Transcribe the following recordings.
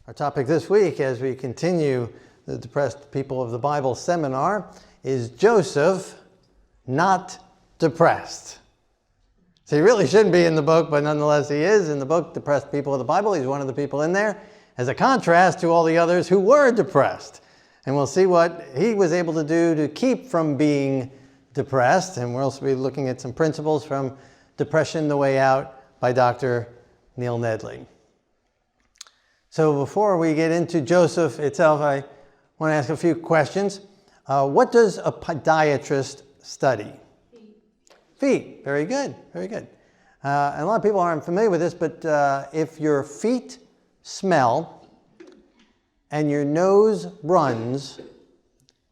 Our topic this week, as we continue the Depressed People of the Bible seminar, is Joseph not depressed. So he really shouldn't be in the book, but nonetheless he is in the book, Depressed People of the Bible. He's one of the people in there, as a contrast to all the others who were depressed. And we'll see what he was able to do to keep from being depressed. And we'll also be looking at some principles from Depression: The Way Out by Dr. Neil Nedley. So before we get into Joseph itself, I want to ask a few questions. What does a podiatrist study? Feet. Very good. Very good. And a lot of people aren't familiar with this, but if your feet smell and your nose runs,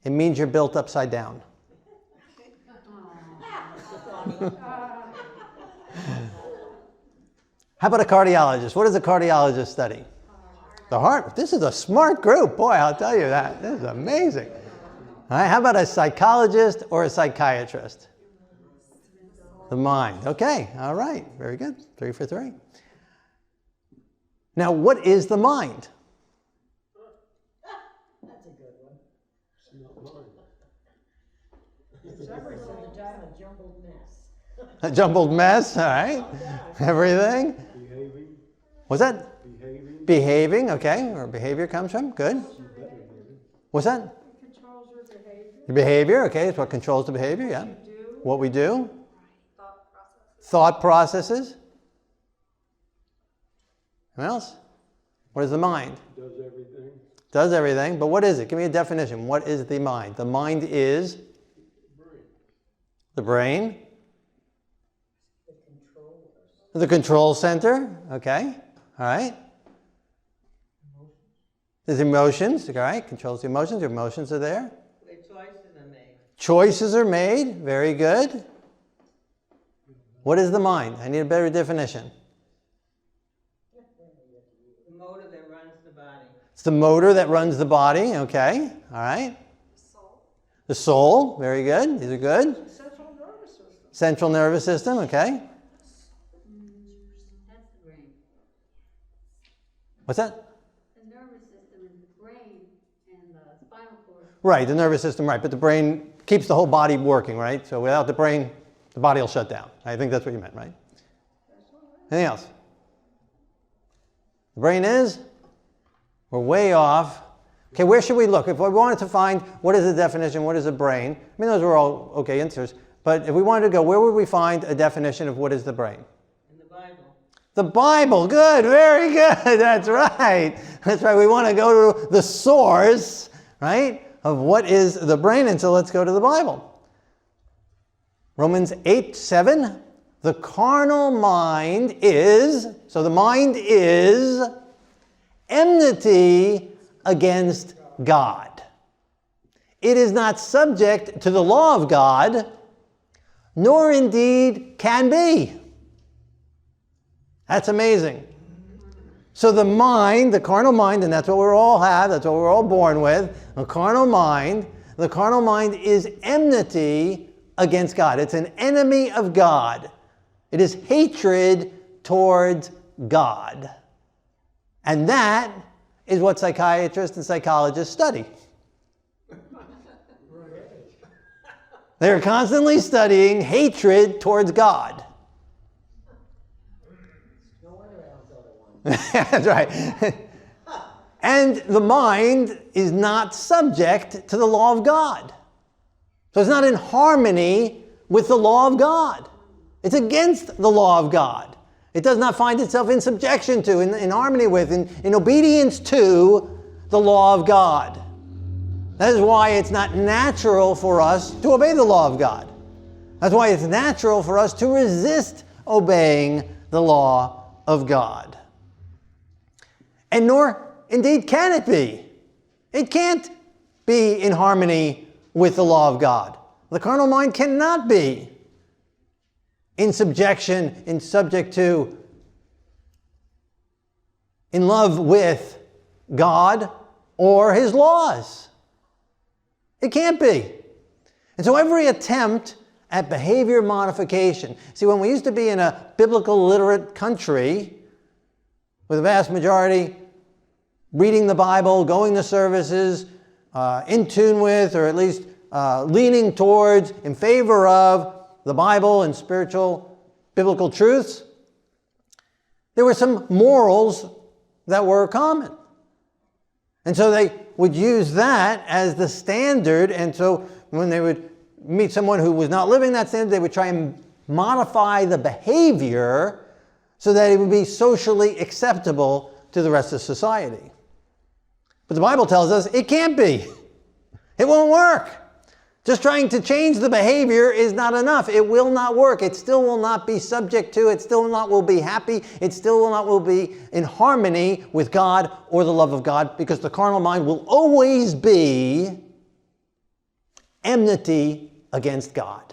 it means you're built upside down. How about a cardiologist? What does a cardiologist study? The heart. This is a smart group. Boy, I'll tell you that. This is amazing. All right, how about a psychologist or a psychiatrist? The mind. Okay, all right. Very good. 3 for 3. Now, what is the mind? That's a good one. It's not mine. It's everything. A jumbled mess. A jumbled mess, all right. Everything. Behaving. What's that? Behaving. Behaving, okay. Where behavior comes from. Good. What's that? It controls your behavior. Your behavior, okay. It's what controls the behavior, yeah. What we do. Thought process. Thought processes. What else? What is the mind? Does everything. Does everything, but what is it? Give me a definition. What is the mind? The mind is? Brain. The brain. The control. The control center, okay. All right. There's emotions, all right. Controls the emotions. Your emotions are there. Where choices are made. Choices are made. Very good. What is the mind? I need a better definition. The motor that runs the body. It's the motor that runs the body, okay. All right. Soul. The soul, very good. These are good. Central nervous system. Central nervous system, okay. That's the brain. What's that? The nervous system is the brain and the spinal cord. Right, the nervous system, right. But the brain keeps the whole body working, right? So without the brain, the body will shut down. I think that's what you meant, right? Anything else? The brain is? We're way off. Okay, where should we look? If we wanted to find what is the definition, what is a brain? I mean, those were all okay answers. But if we wanted to go, where would we find a definition of what is the brain? In the Bible. The Bible. Good, very good. That's right. That's right. We want to go to the source, right, of what is the brain. And so let's go to the Bible. Romans 8:7. The carnal mind is, so the mind is enmity against God. It is not subject to the law of God, nor indeed can be. That's amazing. So the mind, the carnal mind, and that's what we all have, that's what we're all born with, the carnal mind is enmity against God. It's an enemy of God. It is hatred towards God. And that is what psychiatrists and psychologists study. They're constantly studying hatred towards God. No wonder I don't go to one. That's right. And the mind is not subject to the law of God. So it's not in harmony with the law of God. It's against the law of God. It does not find itself in subjection to, in harmony with, in obedience to the law of God. That is why it's not natural for us to obey the law of God. That's why it's natural for us to resist obeying the law of God. And nor, indeed, can it be. It can't be in harmony with the law of God. The carnal mind cannot be in subjection, in subject to, in love with God or His laws. It can't be. And so every attempt at behavior modification. See, when we used to be in a biblical literate country with a vast majority reading the Bible, going to services, in tune with, or at least leaning towards, in favor of the Bible and spiritual, biblical truths, there were some morals that were common. And so they would use that as the standard, and so when they would meet someone who was not living that standard, they would try and modify the behavior so that it would be socially acceptable to the rest of society. But the Bible tells us it can't be. It won't work. Just trying to change the behavior is not enough. It will not work. It still will not be subject to, it still not will be happy, it still will not will be in harmony with God or the love of God, because the carnal mind will always be enmity against God.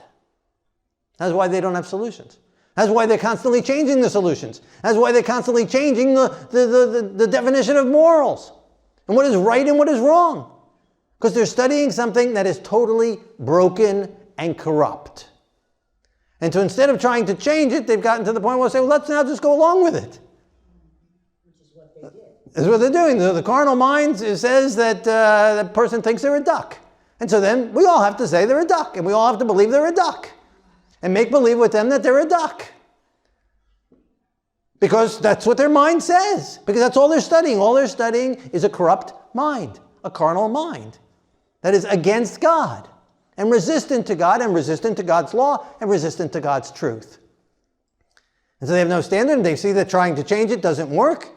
That's why they don't have solutions. That's why they're constantly changing the solutions. That's why they're constantly changing the definition of morals and what is right and what is wrong. Because they're studying something that is totally broken and corrupt. And so instead of trying to change it, they've gotten to the point where they say, well, let's now just go along with it. Which is what they did. That's what they're doing. The carnal mind says that that person thinks they're a duck. And so then we all have to say they're a duck. And we all have to believe they're a duck. And make believe with them that they're a duck. Because that's what their mind says. Because that's all they're studying. All they're studying is a corrupt mind, a carnal mind that is against God and resistant to God and resistant to God's law and resistant to God's truth. And so they have no standard, and they see that trying to change it doesn't work.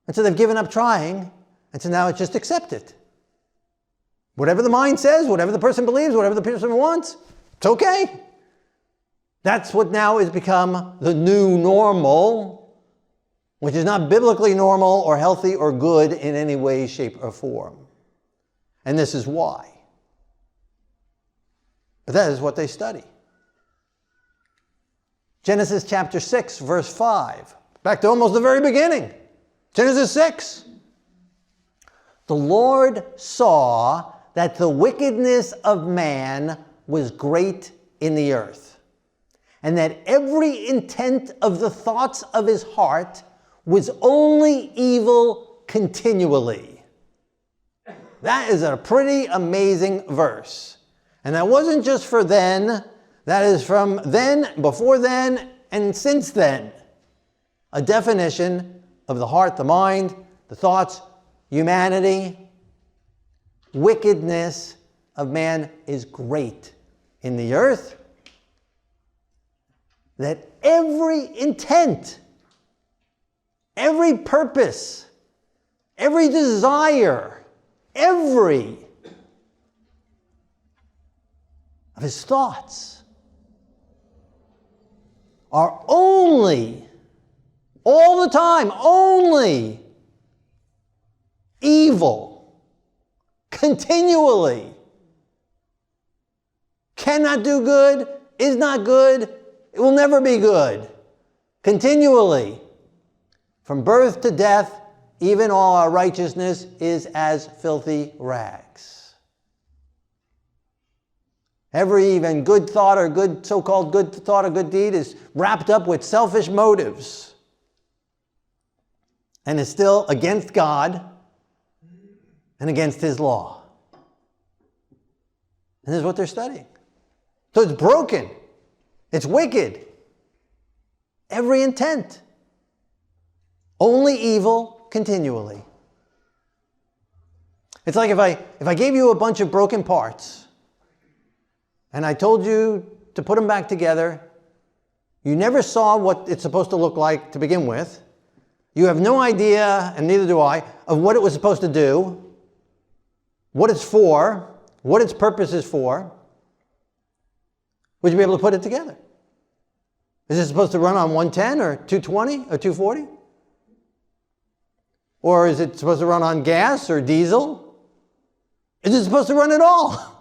And so they've given up trying, and so now it's just accept it. Whatever the mind says, whatever the person believes, whatever the person wants, it's okay. That's what now has become the new normal, which is not biblically normal or healthy or good in any way, shape, or form. And this is why. But that is what they study. Genesis chapter 6, verse 5. Back to almost the very beginning. Genesis 6. The Lord saw that the wickedness of man was great in the earth, and that every intent of the thoughts of his heart was only evil continually. That is a pretty amazing verse. And that wasn't just for then, that is from then, before then, and since then. A definition of the heart, the mind, the thoughts, humanity. Wickedness of man is great in the earth. That every intent, every purpose, every desire, every of his thoughts are only, all the time, only evil, continually. Cannot do good, is not good, it will never be good. Continually. From birth to death, even all our righteousness is as filthy rags. Every even good thought or good, so-called good thought or good deed is wrapped up with selfish motives and is still against God and against His law. And this is what they're studying. So it's broken. It's wicked. Every intent. Only evil continually. It's like if I gave you a bunch of broken parts and I told you to put them back together, you never saw what it's supposed to look like to begin with. You have no idea, and neither do I, of what it was supposed to do, what it's for, what its purpose is for. Would you be able to put it together? Is it supposed to run on 110 or 220 or 240? Or is it supposed to run on gas or diesel? Is it supposed to run at all?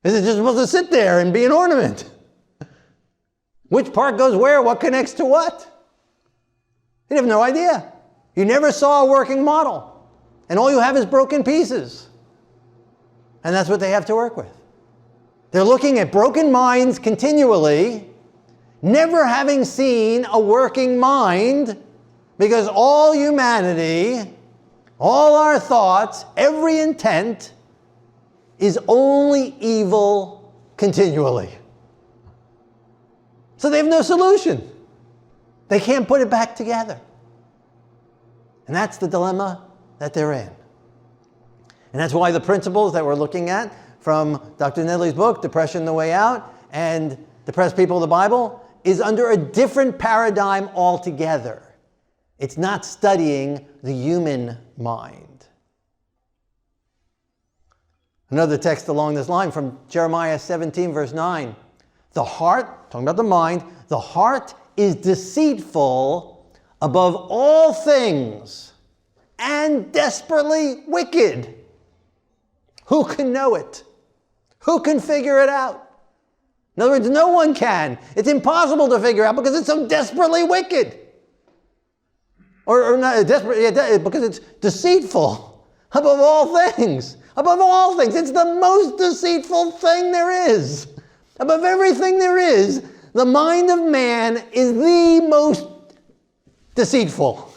Is it just supposed to sit there and be an ornament? Which part goes where? What connects to what? You have no idea. You never saw a working model. And all you have is broken pieces. And that's what they have to work with. They're looking at broken minds continually, never having seen a working mind, because all humanity all our thoughts, every intent is only evil continually. So they have no solution. They can't put it back together. And that's the dilemma that they're in. And that's why the principles that we're looking at from Dr. Nedley's book, Depression, the Way Out, and Depressed People of the Bible, is under a different paradigm altogether. It's not studying the human mind. Another text along this line from Jeremiah 17, verse 9. The heart, talking about the mind, the heart is deceitful above all things and desperately wicked. Who can know it? Who can figure it out? In other words, no one can. It's impossible to figure out because it's so desperately wicked. Or not desperate, because it's deceitful above all things. Above all things. It's the most deceitful thing there is. Above everything there is, the mind of man is the most deceitful.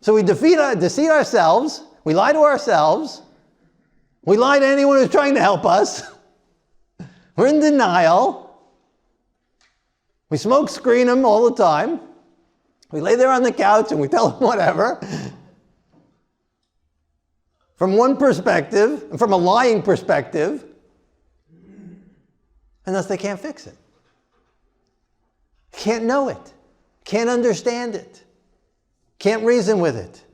So we deceive ourselves. We lie to ourselves. We lie to anyone who's trying to help us. We're in denial. We smoke screen them all the time. We lay there on the couch and we tell them whatever. From one perspective, from a lying perspective, and thus they can't fix it. Can't know it. Can't understand it. Can't reason with it.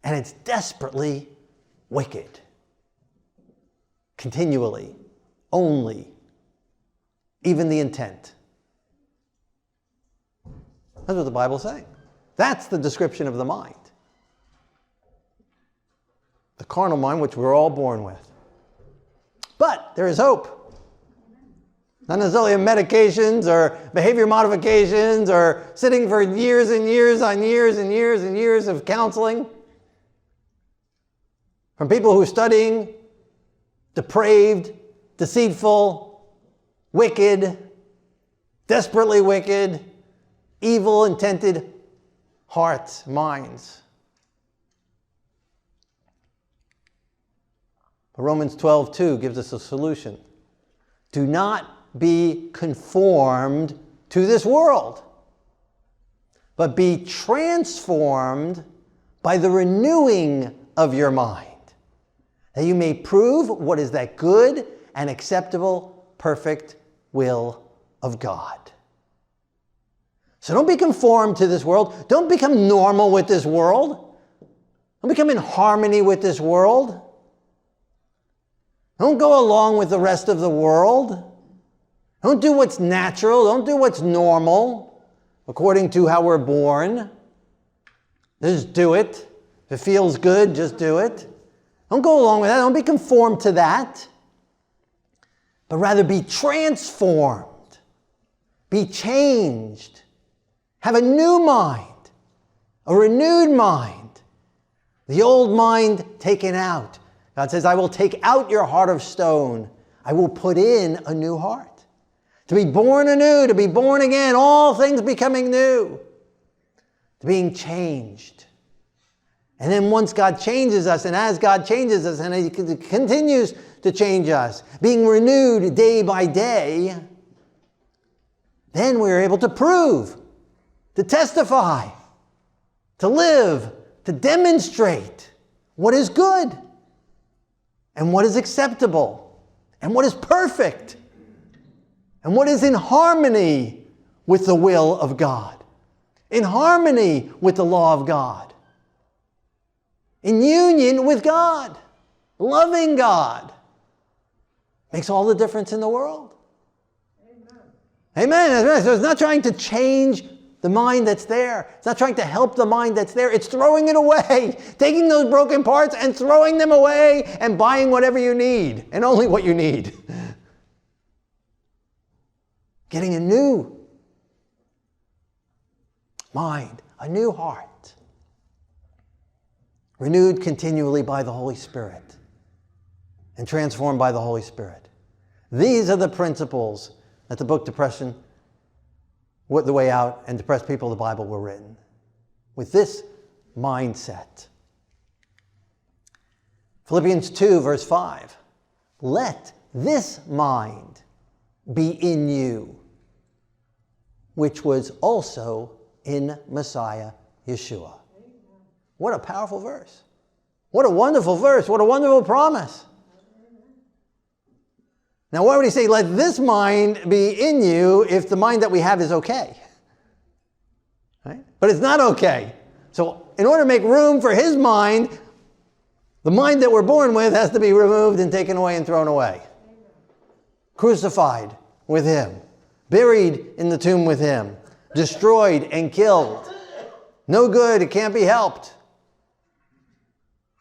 And it's desperately wicked. Continually. Only. Even the intent. That's what the Bible's saying. That's the description of the mind. The carnal mind, which we're all born with. But there is hope. Not necessarily in medications or behavior modifications or sitting for years and years on years and years and years of counseling. From people who are studying depraved, deceitful, wicked, desperately wicked, evil intended hearts, minds. But Romans 12:2 gives us a solution. Do not be conformed to this world, but be transformed by the renewing of your mind, that you may prove what is that good and acceptable, perfect will of God. So don't be conformed to this world. Don't become normal with this world. Don't become in harmony with this world. Don't go along with the rest of the world. Don't do what's natural. Don't do what's normal, according to how we're born. Just do it. If it feels good, just do it. Don't go along with that. Don't be conformed to that. But rather be transformed. Be changed. Have a new mind. A renewed mind. The old mind taken out. God says, I will take out your heart of stone. I will put in a new heart. To be born anew, to be born again, all things becoming new. To being changed. And then once God changes us, and as God changes us, and He continues to change us, being renewed day by day, then we're able to prove, to testify, to live, to demonstrate what is good, and what is acceptable, and what is perfect, and what is in harmony with the will of God, in harmony with the law of God, in union with God, loving God. Makes all the difference in the world. Amen. Amen. So it's not trying to change the mind that's there. It's not trying to help the mind that's there. It's throwing it away, taking those broken parts and throwing them away and buying whatever you need and only what you need. Getting a new mind, a new heart, renewed continually by the Holy Spirit and transformed by the Holy Spirit. These are the principles that the book Depression, The Way Out, and Depressed People of the Bible were written. With this mindset. Philippians 2, verse 5. Let this mind be in you, which was also in Messiah Yeshua. What a powerful verse. What a wonderful verse. What a wonderful promise. Now, why would he say, let this mind be in you if the mind that we have is okay? Right? But it's not okay. So in order to make room for his mind, the mind that we're born with has to be removed and taken away and thrown away. Crucified with him. Buried in the tomb with him. Destroyed and killed. No good. It can't be helped.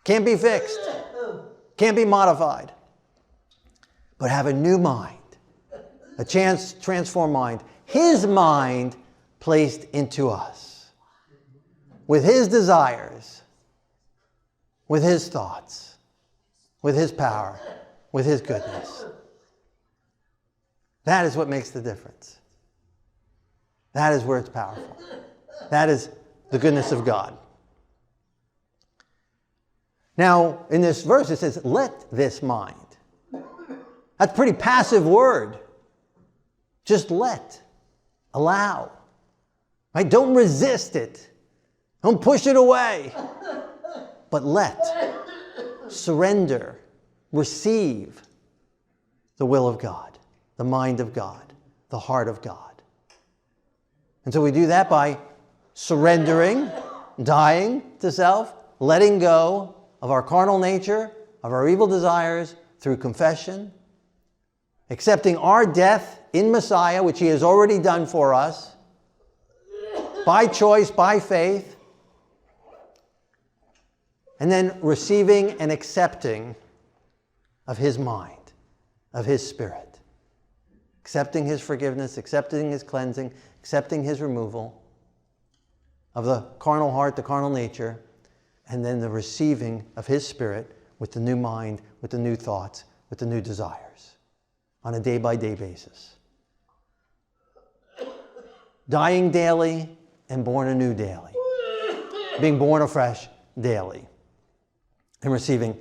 Can't be fixed. Can't be modified. But have a new mind. A transformed mind. His mind placed into us. With his desires. With his thoughts. With his power. With his goodness. That is what makes the difference. That is where it's powerful. That is the goodness of God. Now, in this verse it says, let this mind. That's a pretty passive word. Just let. Allow. Right? Don't resist it. Don't push it away. But let. Surrender. Receive the will of God. The mind of God. The heart of God. And so we do that by surrendering, dying to self, letting go of our carnal nature, of our evil desires through confession, accepting our death in Messiah, which he has already done for us, by choice, by faith, and then receiving and accepting of his mind, of his spirit. Accepting his forgiveness, accepting his cleansing, accepting his removal of the carnal heart, the carnal nature, and then the receiving of his spirit with the new mind, with the new thoughts, with the new desires on a day-by-day basis. Dying daily and born anew daily. Being born afresh daily. And receiving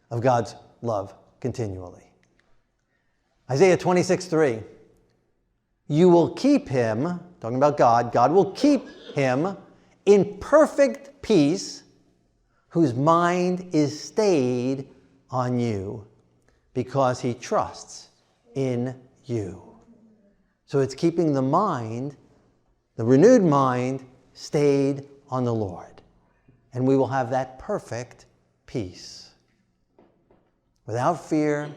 of God's love continually. Isaiah 26:3. You will keep him, talking about God, God will keep him in perfect peace whose mind is stayed on you because he trusts in you. So it's keeping the mind, the renewed mind, stayed on the Lord. And we will have that perfect peace. Without fear,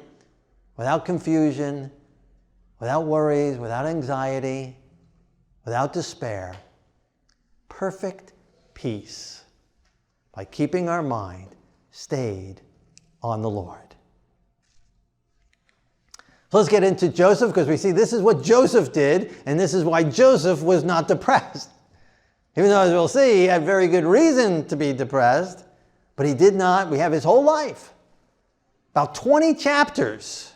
without confusion, without worries, without anxiety, without despair. Perfect peace by keeping our mind stayed on the Lord. So let's get into Joseph, because we see this is what Joseph did, and this is why Joseph was not depressed. Even though, as we'll see, he had very good reason to be depressed, but he did not. We have his whole life. About 20 chapters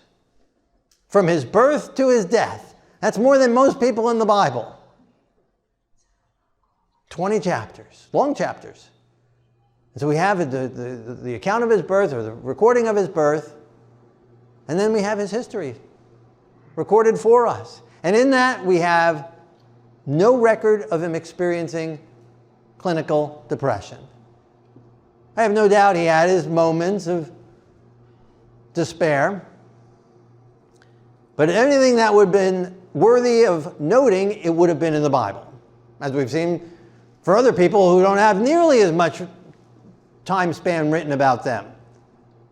from his birth to his death. That's more than most people in the Bible. 20 chapters, long chapters. And so we have the account of his birth, or the recording of his birth, and then we have his history recorded for us. And in that we have no record of him experiencing clinical depression. I have no doubt he had his moments of despair, but anything that would have been worthy of noting, it would have been in the Bible. As we've seen for other people who don't have nearly as much time span written about them.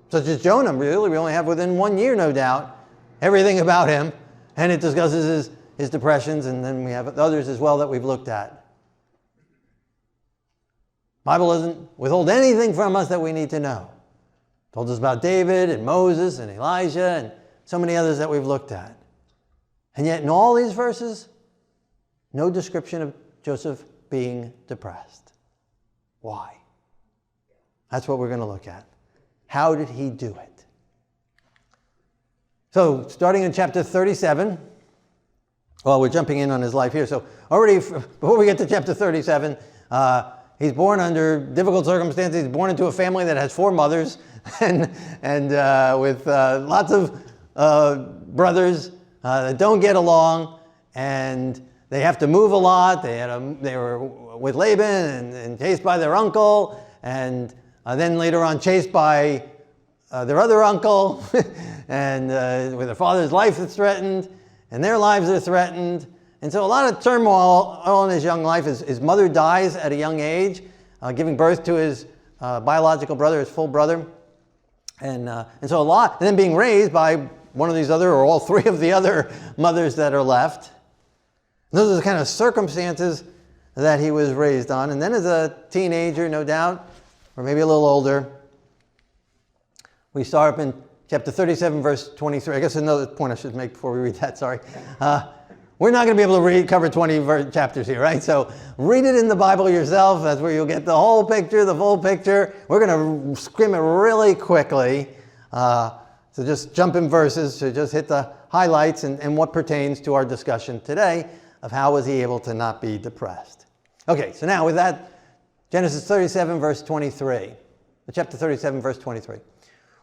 Such as Jonah, really, we only have within 1 year, no doubt, everything about him, and it discusses his depressions, and then we have others as well that we've looked at. The Bible doesn't withhold anything from us that we need to know. It told us about David and Moses and Elijah and so many others that we've looked at. And yet in all these verses, no description of Joseph being depressed. Why? That's what we're going to look at. How did he do it? So, starting in chapter 37, well, we're jumping in on his life here. So, already, before we get to chapter 37, He's born under difficult circumstances. He's born into a family that has 4 mothers and with lots of brothers that don't get along, and they have to move a lot. They were with Laban and chased by their uncle, and then later on chased by their other uncle, and with their father's life is threatened, and their lives are threatened. And so a lot of turmoil all in his young life. His mother dies at a young age, giving birth to his biological brother, his full brother. And so a lot, and then being raised by one of these other, or all 3 of the other mothers that are left. And those are the kind of circumstances that he was raised on. And then as a teenager, no doubt, or maybe a little older, we start up in chapter 37, verse 23. I guess another point I should make before we read that, sorry. We're not going to be able to cover 20 chapters here, right? So read it in the Bible yourself. That's where you'll get the whole picture, the full picture. We're going to skim it really quickly. So just jump in verses to just hit the highlights and what pertains to our discussion today of how was he able to not be depressed. Okay, so now with that, Genesis 37, verse 23. Chapter 37, verse 23.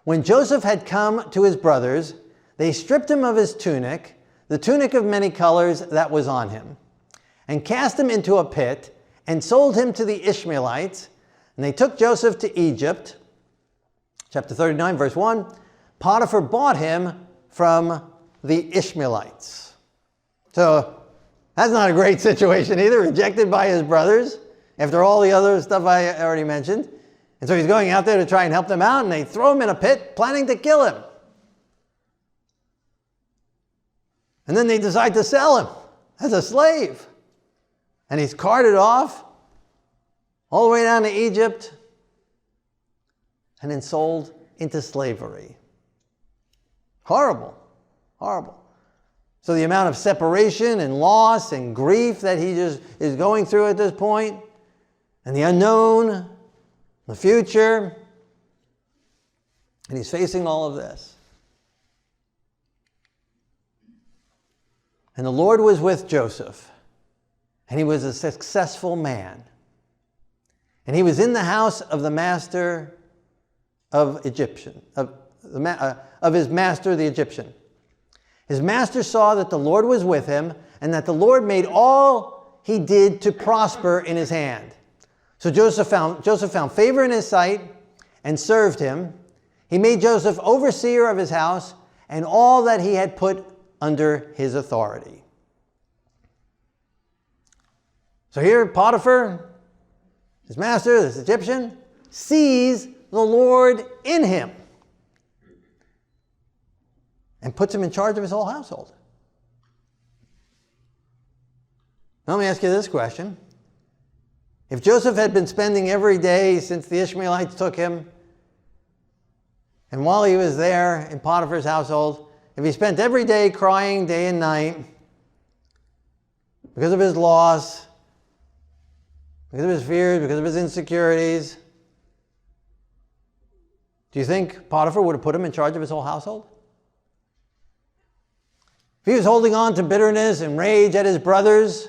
When Joseph had come to his brothers, they stripped him of his tunic, the tunic of many colors that was on him, and cast him into a pit, and sold him to the Ishmaelites. And they took Joseph to Egypt. Chapter 39, verse 1. Potiphar bought him from the Ishmaelites. So that's not a great situation either, rejected by his brothers, after all the other stuff I already mentioned. And so he's going out there to try and help them out, and they throw him in a pit, planning to kill him. And then they decide to sell him as a slave. And he's carted off all the way down to Egypt and then sold into slavery. Horrible, horrible. So the amount of separation and loss and grief that he just is going through at this point, and the unknown, the future, and he's facing all of this. And the Lord was with Joseph, and he was a successful man. And he was in the house of the master of Egyptian, of his master the Egyptian. His master saw that the Lord was with him, and that the Lord made all he did to prosper in his hand. So Joseph found favor in his sight and served him. He made Joseph overseer of his house and all that he had put under his authority. So here Potiphar, his master, this Egyptian, sees the Lord in him and puts him in charge of his whole household. Now let me ask you this question. If Joseph had been spending every day since the Ishmaelites took him, and while he was there in Potiphar's household, if he spent every day crying day and night because of his loss, because of his fears, because of his insecurities, do you think Potiphar would have put him in charge of his whole household? If he was holding on to bitterness and rage at his brothers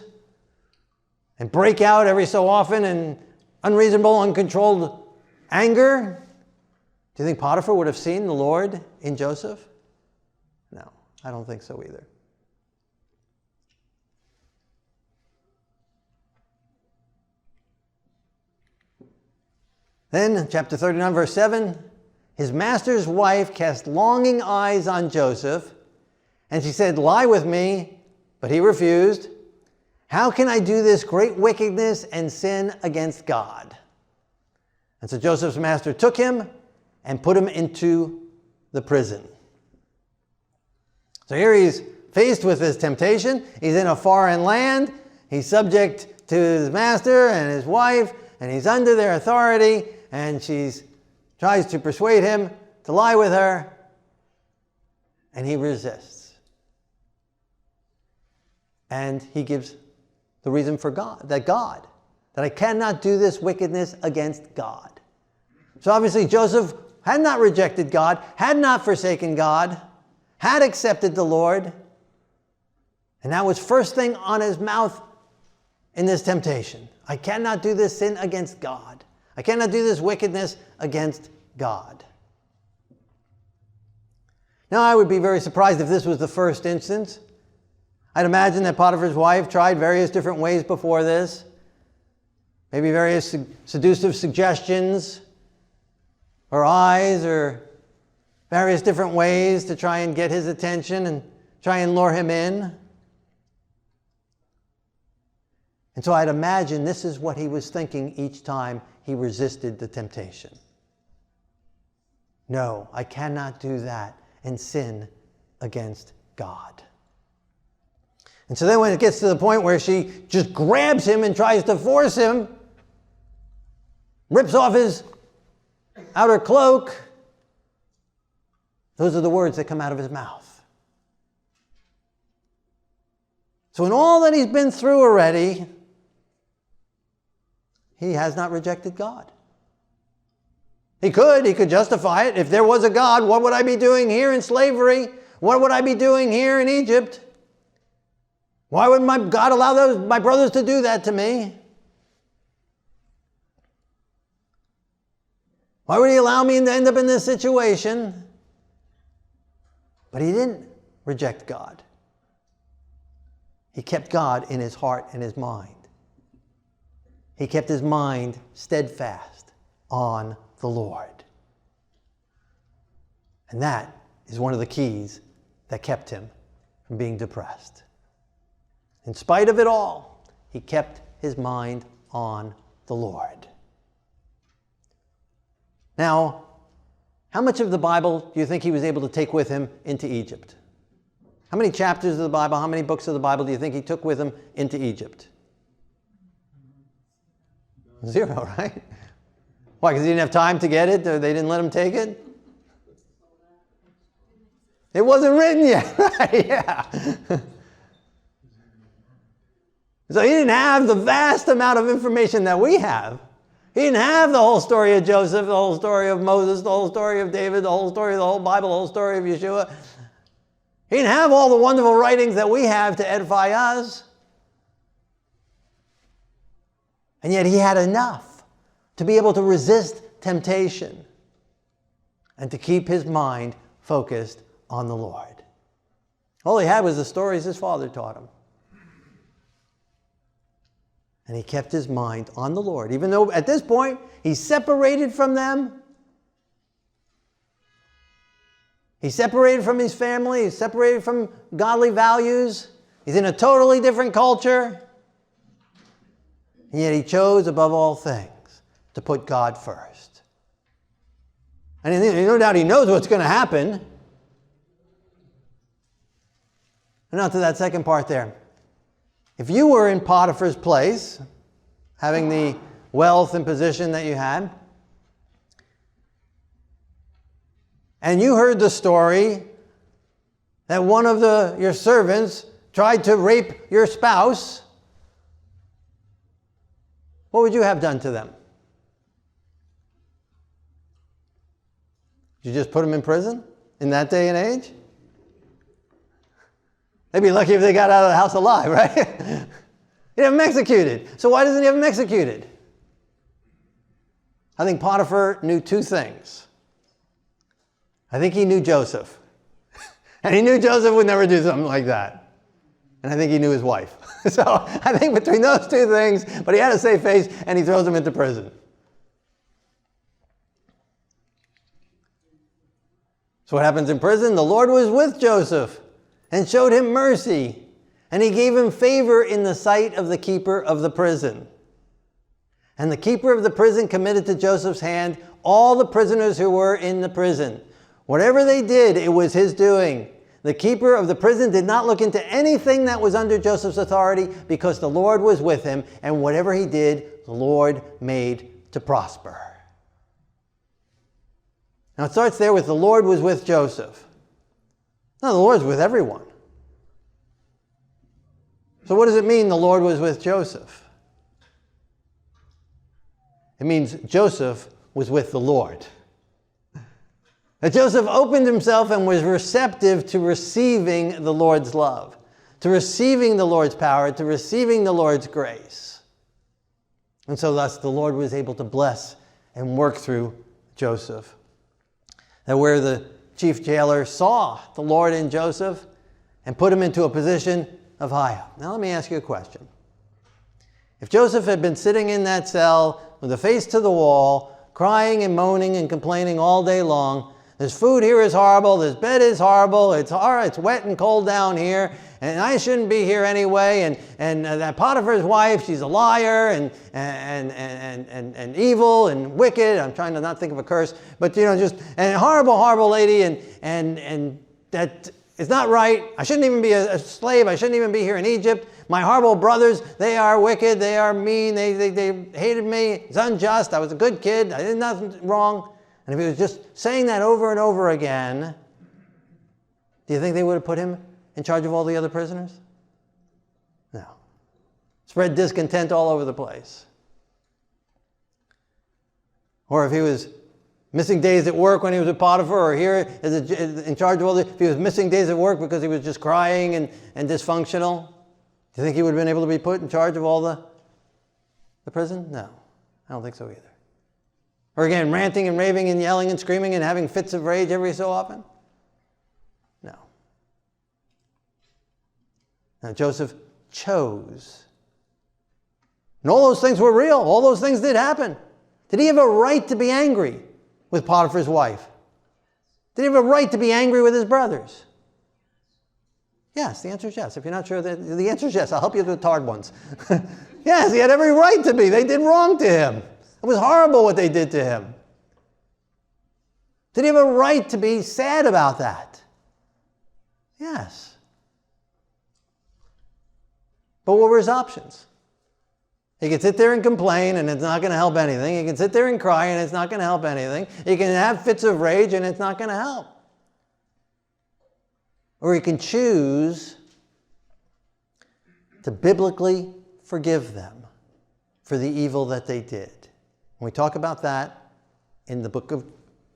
and break out every so often in unreasonable, uncontrolled anger, do you think Potiphar would have seen the Lord in Joseph? No, I don't think so either. Then, chapter 39, verse 7, his master's wife cast longing eyes on Joseph, and she said, "Lie with me," but he refused. "How can I do this great wickedness and sin against God?" And so Joseph's master took him and put him into the prison. So here he's faced with this temptation. He's in a foreign land. He's subject to his master and his wife, and he's under their authority, and she tries to persuade him to lie with her, and he resists. And he gives the reason for God, that I cannot do this wickedness against God. So obviously Joseph had not rejected God, had not forsaken God, had accepted the Lord, and that was first thing on his mouth in this temptation. I cannot do this sin against God. I cannot do this wickedness against God. Now, I would be very surprised if this was the first instance. I'd imagine that Potiphar's wife tried various different ways before this. Maybe various seductive suggestions, or eyes, or various different ways to try and get his attention and try and lure him in. And so I'd imagine this is what he was thinking each time he resisted the temptation. No, I cannot do that and sin against God. And so then when it gets to the point where she just grabs him and tries to force him, rips off his outer cloak, those are the words that come out of his mouth. So in all that he's been through already, he has not rejected God. He could justify it. If there was a God, what would I be doing here in slavery? What would I be doing here in Egypt? Why would my God allow my brothers to do that to me? Why would he allow me to end up in this situation? But he didn't reject God. He kept God in his heart and his mind. He kept his mind steadfast on the Lord. And that is one of the keys that kept him from being depressed. In spite of it all, he kept his mind on the Lord. Now, how much of the Bible do you think he was able to take with him into Egypt? How many chapters of the Bible, how many books of the Bible do you think he took with him into Egypt? 0, right? Why, because he didn't have time to get it? Or they didn't let him take it? It wasn't written yet, right? Yeah. So he didn't have the vast amount of information that we have. He didn't have the whole story of Joseph, the whole story of Moses, the whole story of David, the whole story of the whole Bible, the whole story of Yeshua. He didn't have all the wonderful writings that we have to edify us. And yet he had enough to be able to resist temptation and to keep his mind focused on the Lord. All he had was the stories his father taught him. And he kept his mind on the Lord. Even though at this point, he's separated from them. He's separated from his family. He's separated from godly values. He's in a totally different culture. And yet he chose above all things to put God first. And no doubt he knows what's going to happen. And now to that second part there. If you were in Potiphar's place, having the wealth and position that you had, and you heard the story that one of your servants tried to rape your spouse, what would you have done to them? Did you just put them in prison in that day and age? They'd be lucky if they got out of the house alive, right? He'd have them executed. So why doesn't he have them executed? I think Potiphar knew two things. I think he knew Joseph. And he knew Joseph would never do something like that. And I think he knew his wife. So I think between those two things, but he had a safe face and he throws him into prison. So what happens in prison? The Lord was with Joseph and showed him mercy, and he gave him favor in the sight of the keeper of the prison. And the keeper of the prison committed to Joseph's hand all the prisoners who were in the prison. Whatever they did, it was his doing. The keeper of the prison did not look into anything that was under Joseph's authority because the Lord was with him, and whatever he did, the Lord made to prosper. Now it starts there with the Lord was with Joseph. No, the Lord's with everyone. So what does it mean the Lord was with Joseph? It means Joseph was with the Lord. That Joseph opened himself and was receptive to receiving the Lord's love. to receiving the Lord's power, to receiving the Lord's grace. And so thus the Lord was able to bless and work through Joseph. That where the chief jailer saw the Lord in Joseph and put him into a position of high up. Now let me ask you a question. If Joseph had been sitting in that cell with a face to the wall, crying and moaning and complaining all day long, this food here is horrible, this bed is horrible, it's wet and cold down here, and I shouldn't be here anyway, and that Potiphar's wife, she's a liar and evil and wicked. I'm trying to not think of a curse, but just and horrible, horrible lady, and that is not right. I shouldn't even be a slave. I shouldn't even be here in Egypt. My horrible brothers, they are wicked, they are mean, they hated me, it's unjust, I was a good kid, I did nothing wrong. And if he was just saying that over and over again, do you think they would have put him in charge of all the other prisoners? No. Spread discontent all over the place. Or if he was missing days at work when he was at Potiphar, or here in charge of all if he was missing days at work because he was just crying and dysfunctional, do you think he would have been able to be put in charge of all the prison? No, I don't think so either. Or again, ranting and raving and yelling and screaming and having fits of rage every so often? No. Now Joseph chose. And all those things were real. All those things did happen. Did he have a right to be angry with Potiphar's wife? Did he have a right to be angry with his brothers? Yes, the answer is yes. If you're not sure, the answer is yes. I'll help you with the hard ones. Yes, he had every right to be. They did wrong to him. It was horrible what they did to him. Did he have a right to be sad about that? Yes. But what were his options? He could sit there and complain and it's not going to help anything. He can sit there and cry and it's not going to help anything. He can have fits of rage and it's not going to help. Or he can choose to biblically forgive them for the evil that they did. And we talk about that in the book of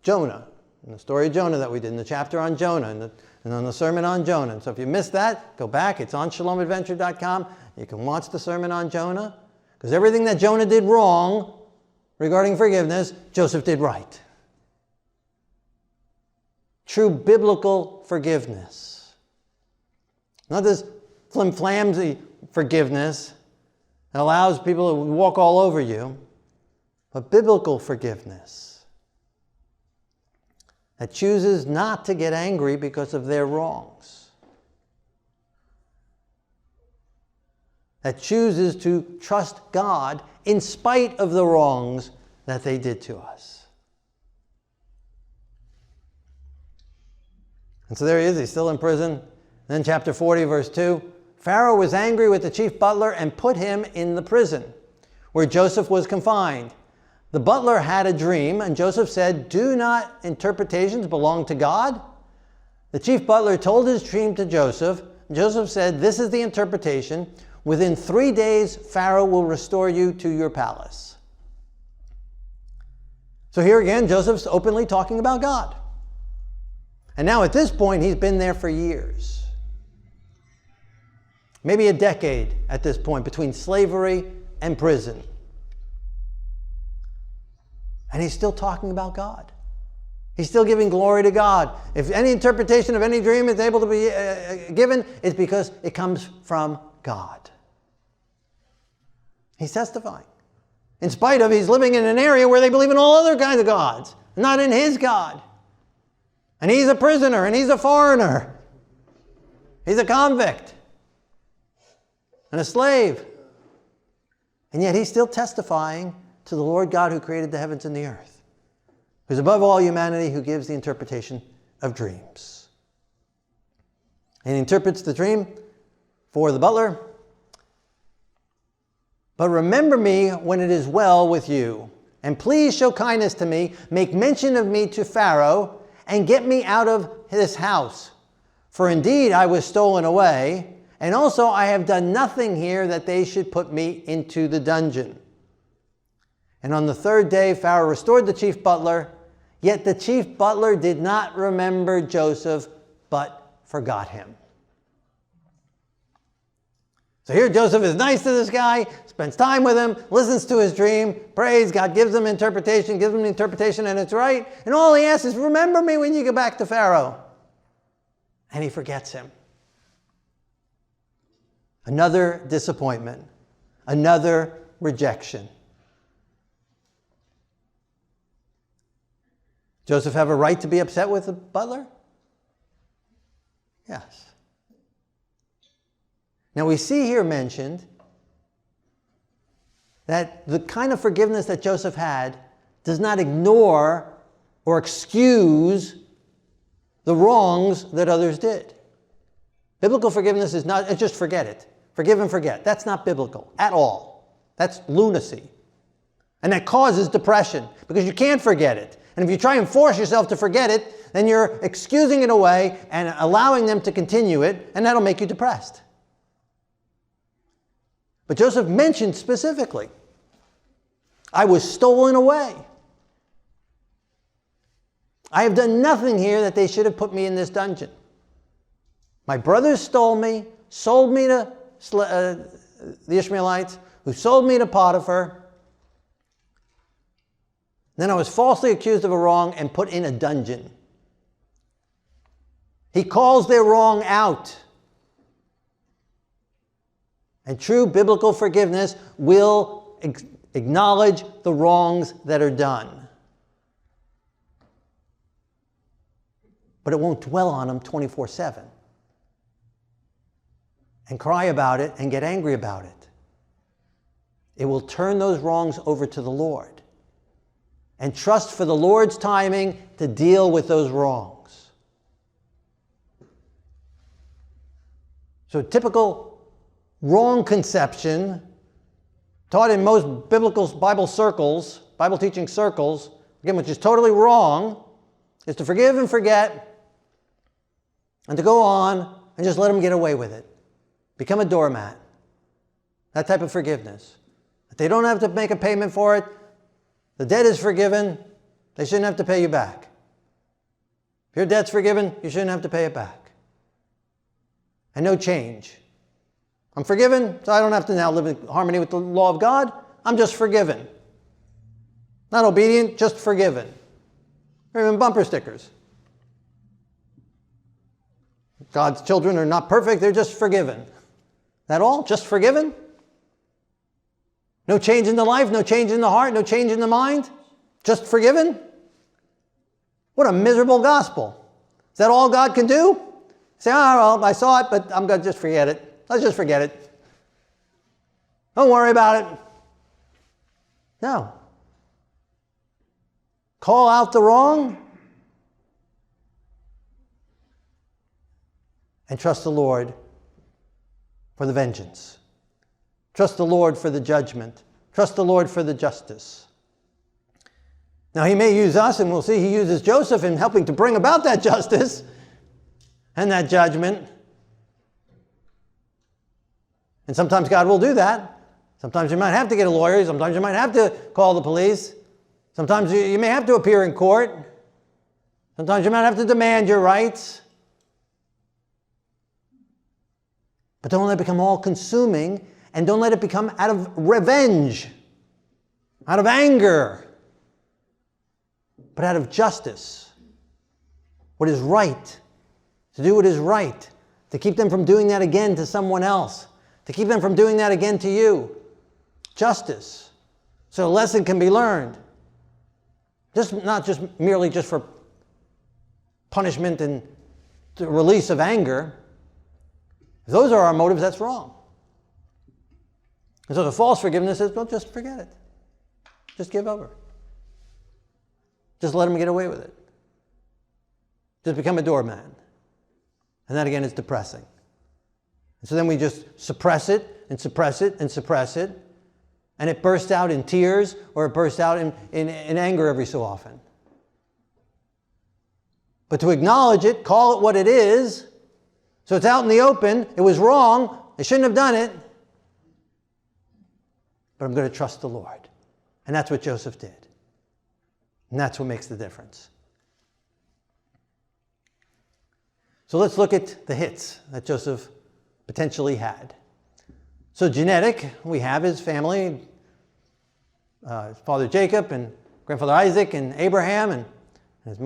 Jonah, in the story of Jonah that we did, in the chapter on Jonah, and on the sermon on Jonah. And so if you missed that, go back. It's on shalomadventure.com. You can watch the sermon on Jonah, because everything that Jonah did wrong regarding forgiveness, Joseph did right. True biblical forgiveness. Not this flim-flamsy forgiveness that allows people to walk all over you, but biblical forgiveness that chooses not to get angry because of their wrongs, that chooses to trust God in spite of the wrongs that they did to us. And so there he is, he's still in prison. Then chapter 40, verse 2, Pharaoh was angry with the chief butler and put him in the prison where Joseph was confined. The butler had a dream, and Joseph said, "Do not interpretations belong to God?" The chief butler told his dream to Joseph. Joseph said, "This is the interpretation. Within 3 days, Pharaoh will restore you to your palace." So here again, Joseph's openly talking about God. And now at this point, he's been there for years. Maybe a decade at this point, between slavery and prison. And he's still talking about God. He's still giving glory to God. If any interpretation of any dream is able to be given, it's because it comes from God. He's testifying. In spite of, he's living in an area where they believe in all other kinds of gods, not in his God. And he's a prisoner, and he's a foreigner. He's a convict and a slave. And yet he's still testifying to the Lord God who created the heavens and the earth, who's above all humanity, who gives the interpretation of dreams. And he interprets the dream for the butler. "But remember me when it is well with you, and please show kindness to me, make mention of me to Pharaoh, and get me out of this house. For indeed I was stolen away, and also I have done nothing here that they should put me into the dungeon." And on the third day, Pharaoh restored the chief butler, yet the chief butler did not remember Joseph, but forgot him. So here Joseph is nice to this guy, spends time with him, listens to his dream, prays, God gives him interpretation, gives him the interpretation, and it's right. And all he asks is, remember me when you get back to Pharaoh. And he forgets him. Another disappointment. Another rejection. Joseph have a right to be upset with the butler? Yes. Now we see here mentioned that the kind of forgiveness that Joseph had does not ignore or excuse the wrongs that others did. Biblical forgiveness is not, just forget it. Forgive and forget. That's not biblical at all. That's lunacy. And that causes depression because you can't forget it. And if you try and force yourself to forget it, then you're excusing it away and allowing them to continue it, and that'll make you depressed. But Joseph mentioned specifically, I was stolen away. I have done nothing here that they should have put me in this dungeon. My brothers stole me, sold me to the Ishmaelites, who sold me to Potiphar. Then I was falsely accused of a wrong and put in a dungeon. He calls their wrong out. And true biblical forgiveness will acknowledge the wrongs that are done. But it won't dwell on them 24/7. And cry about it and get angry about it. It will turn those wrongs over to the Lord. And trust for the Lord's timing to deal with those wrongs. So typical wrong conception taught in most biblical Bible circles, Bible teaching circles, again, which is totally wrong, is to forgive and forget and to go on and just let them get away with it. Become a doormat. That type of forgiveness. If they don't have to make a payment for it, the debt is forgiven, they shouldn't have to pay you back. If your debt's forgiven, you shouldn't have to pay it back. And no change. I'm forgiven, so I don't have to now live in harmony with the law of God. I'm just forgiven. Not obedient, just forgiven. Or even bumper stickers. God's children are not perfect, they're just forgiven. That all? Just forgiven? No change in the life, no change in the heart, no change in the mind? Just forgiven? What a miserable gospel. Is that all God can do? Say, well, I saw it, but I'm going to just forget it. Let's just forget it. Don't worry about it. No. Call out the wrong and trust the Lord for the vengeance. Trust the Lord for the judgment. Trust the Lord for the justice. Now he may use us, and we'll see he uses Joseph in helping to bring about that justice and that judgment. And sometimes God will do that. Sometimes you might have to get a lawyer. Sometimes you might have to call the police. Sometimes you may have to appear in court. Sometimes you might have to demand your rights. But don't let it become all-consuming, and don't let it become out of revenge, out of anger, but out of justice. What is right, to do what is right, to keep them from doing that again to someone else, to keep them from doing that again to you. Justice. So a lesson can be learned. Not just merely just for punishment and the release of anger. If those are our motives, that's wrong. And so the false forgiveness is, well, just forget it. Just give over. Just let them get away with it. Just become a doormat. And that, again, is depressing. And so then we just suppress it and suppress it and suppress it. And it bursts out in tears or it bursts out in anger every so often. But to acknowledge it, call it what it is, so it's out in the open, it was wrong, I shouldn't have done it, but I'm going to trust the Lord. And that's what Joseph did. And that's what makes the difference. So let's look at the hits that Joseph potentially had. So genetic, we have his family, his father Jacob and grandfather Isaac and Abraham and his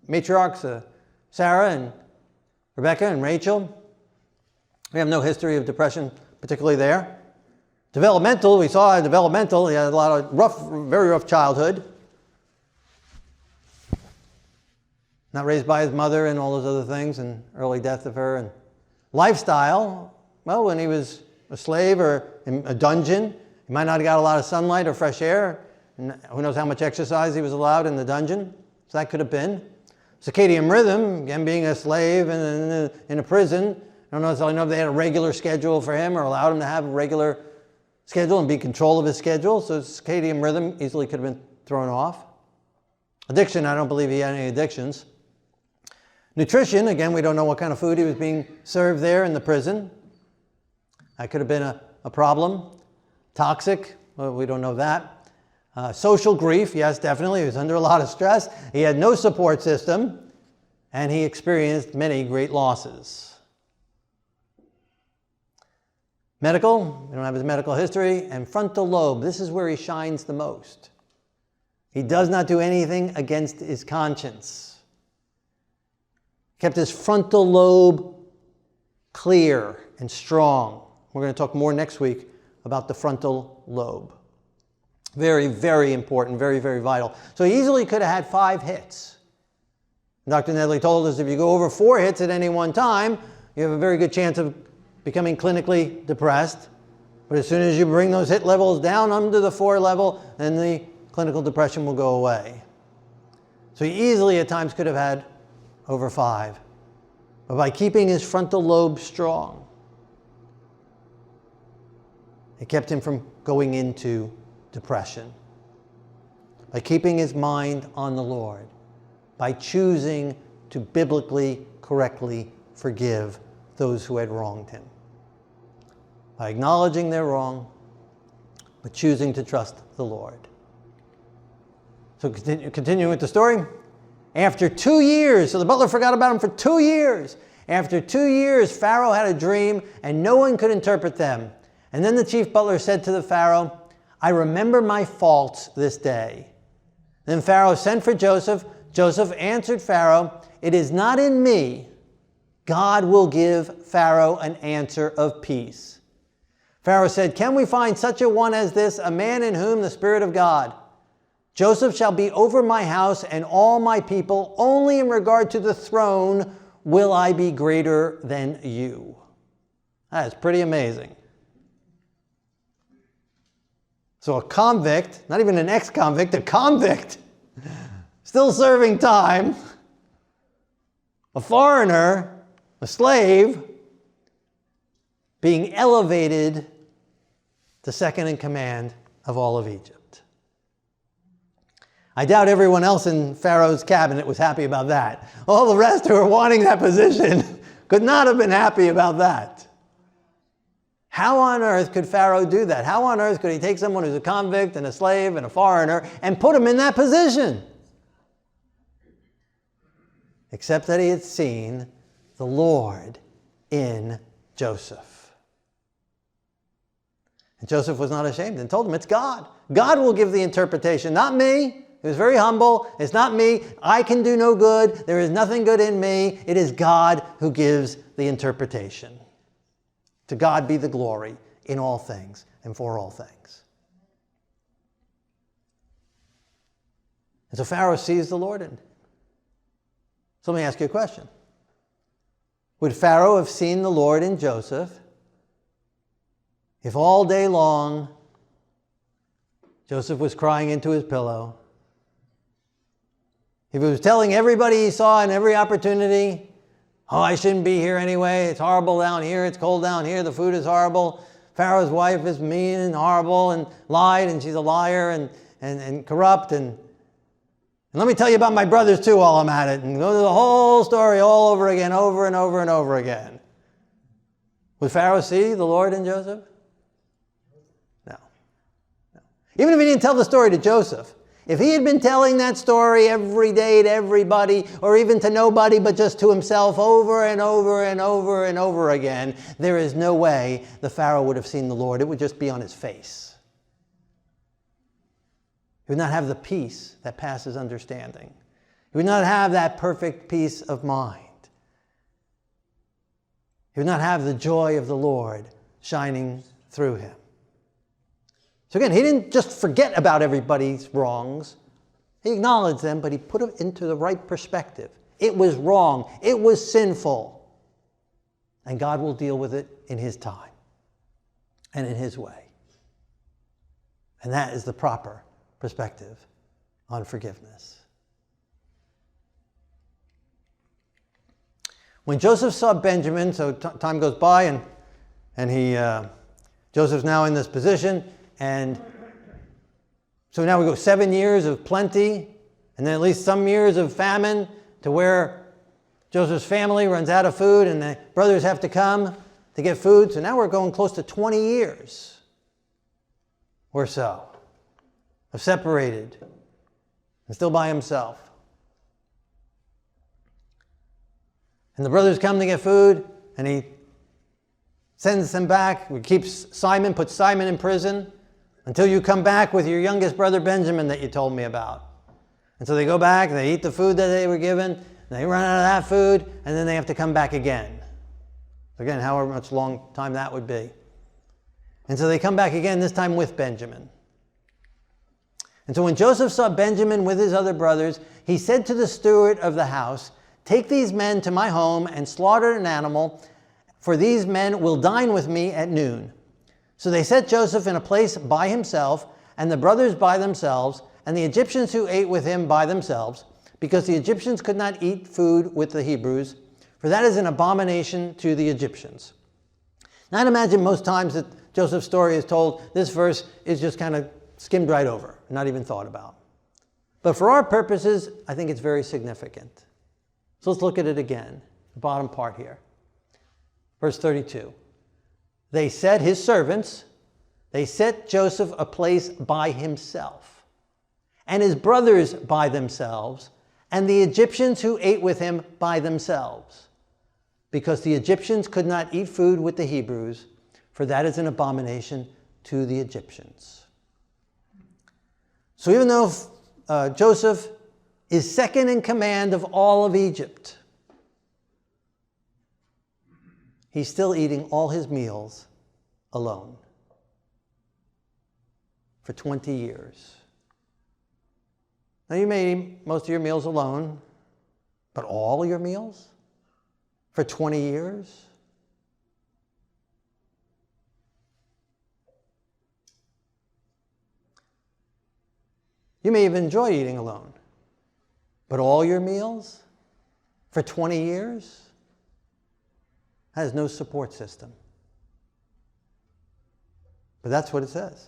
matriarchs Sarah and Rebecca and Rachel. We have no history of depression particularly there. Developmental, we saw developmental, he had a lot of very rough childhood. Not raised by his mother and all those other things, and early death of her. And lifestyle, well, when he was a slave or in a dungeon, he might not have got a lot of sunlight or fresh air. And who knows how much exercise he was allowed in the dungeon. So that could have been. Circadian rhythm, again, being a slave and in a prison. I don't necessarily know if they had a regular schedule for him or allowed him to have a regular schedule and be in control of his schedule. So circadian rhythm easily could have been thrown off. Addiction, I don't believe he had any addictions. Nutrition, again, we don't know what kind of food he was being served there in the prison. That could have been a problem. Toxic, well, we don't know that. Social grief, yes, definitely. He was under a lot of stress. He had no support system, and he experienced many great losses. Medical, we don't have his medical history. And frontal lobe, this is where he shines the most. He does not do anything against his conscience. Kept his frontal lobe clear and strong. We're going to talk more next week about the frontal lobe. Very, very important, very, very vital. So he easily could have had 5 hits. Dr. Nedley told us if you go over 4 hits at any one time, you have a very good chance of becoming clinically depressed. But as soon as you bring those hit levels down under the 4 level, then the clinical depression will go away. So he easily at times could have had over 5. But by keeping his frontal lobe strong, it kept him from going into depression. By keeping his mind on the Lord, by choosing to biblically correctly forgive those who had wronged him, by acknowledging their wrong, but choosing to trust the Lord. So continuing with the story, after 2 years, so the butler forgot about him for 2 years. After 2 years, Pharaoh had a dream and no one could interpret them. And then the chief butler said to the Pharaoh, I remember my faults this day. Then Pharaoh sent for Joseph. Joseph answered Pharaoh, it is not in me. God will give Pharaoh an answer of peace. Pharaoh said, can we find such a one as this, a man in whom the Spirit of God? Joseph shall be over my house and all my people. Only in regard to the throne will I be greater than you. That is pretty amazing. So a convict, not even an ex-convict, a convict, still serving time, a foreigner, a slave, being elevated to second in command of all of Egypt. I doubt everyone else in Pharaoh's cabinet was happy about that. All the rest who were wanting that position could not have been happy about that. How on earth could Pharaoh do that? How on earth could he take someone who's a convict and a slave and a foreigner and put him in that position? Except that he had seen the Lord in Joseph. And Joseph was not ashamed and told him, it's God. God will give the interpretation, not me. He was very humble. It's not me. I can do no good. There is nothing good in me. It is God who gives the interpretation. To God be the glory in all things and for all things. And so Pharaoh sees the Lord in him. So let me ask you a question. Would Pharaoh have seen the Lord in Joseph if all day long Joseph was crying into his pillow? If he was telling everybody he saw in every opportunity, oh, I shouldn't be here anyway. It's horrible down here. It's cold down here. The food is horrible. Pharaoh's wife is mean and horrible and lied, and she's a liar and corrupt. And let me tell you about my brothers too while I'm at it. And go to the whole story all over again, over and over and over again. Would Pharaoh see the Lord in Joseph? No. Even if he didn't tell the story to Joseph, If he had been telling that story every day to everybody, or even to nobody but just to himself over and over and over and over again, there is no way the Pharaoh would have seen the Lord. It would just be on his face. He would not have the peace that passes understanding. He would not have that perfect peace of mind. He would not have the joy of the Lord shining through him. So again, he didn't just forget about everybody's wrongs. He acknowledged them, but he put them into the right perspective. It was wrong. It was sinful. And God will deal with it in his time and in his way. And that is the proper perspective on forgiveness. When Joseph saw Benjamin, so time goes by and Joseph's now in this position, and so now we go 7 years of plenty, and then at least some years of famine, to where Joseph's family runs out of food and the brothers have to come to get food. So now we're going close to 20 years or so of separated and still by himself. And the brothers come to get food, and he sends them back. He puts Simon in prison until you come back with your youngest brother Benjamin that you told me about. And so they go back, they eat the food that they were given, they run out of that food, and then they have to come back again. Again, however much long time that would be. And so they come back again, this time with Benjamin. And so when Joseph saw Benjamin with his other brothers, he said to the steward of the house, "Take these men to my home and slaughter an animal, for these men will dine with me at noon." So they set Joseph in a place by himself, and the brothers by themselves, and the Egyptians who ate with him by themselves, because the Egyptians could not eat food with the Hebrews, for that is an abomination to the Egyptians. Now I'd imagine most times that Joseph's story is told, this verse is just kind of skimmed right over, not even thought about. But for our purposes, I think it's very significant. So let's look at it again, the bottom part here. Verse 32. They set his servants, they set Joseph a place by himself, and his brothers by themselves, and the Egyptians who ate with him by themselves, because the Egyptians could not eat food with the Hebrews, for that is an abomination to the Egyptians. So even though Joseph is second in command of all of Egypt, he's still eating all his meals alone for 20 years. Now you may eat most of your meals alone, but all your meals for 20 years? You may even enjoy eating alone, but all your meals for 20 years? Has no support system. But that's what it says.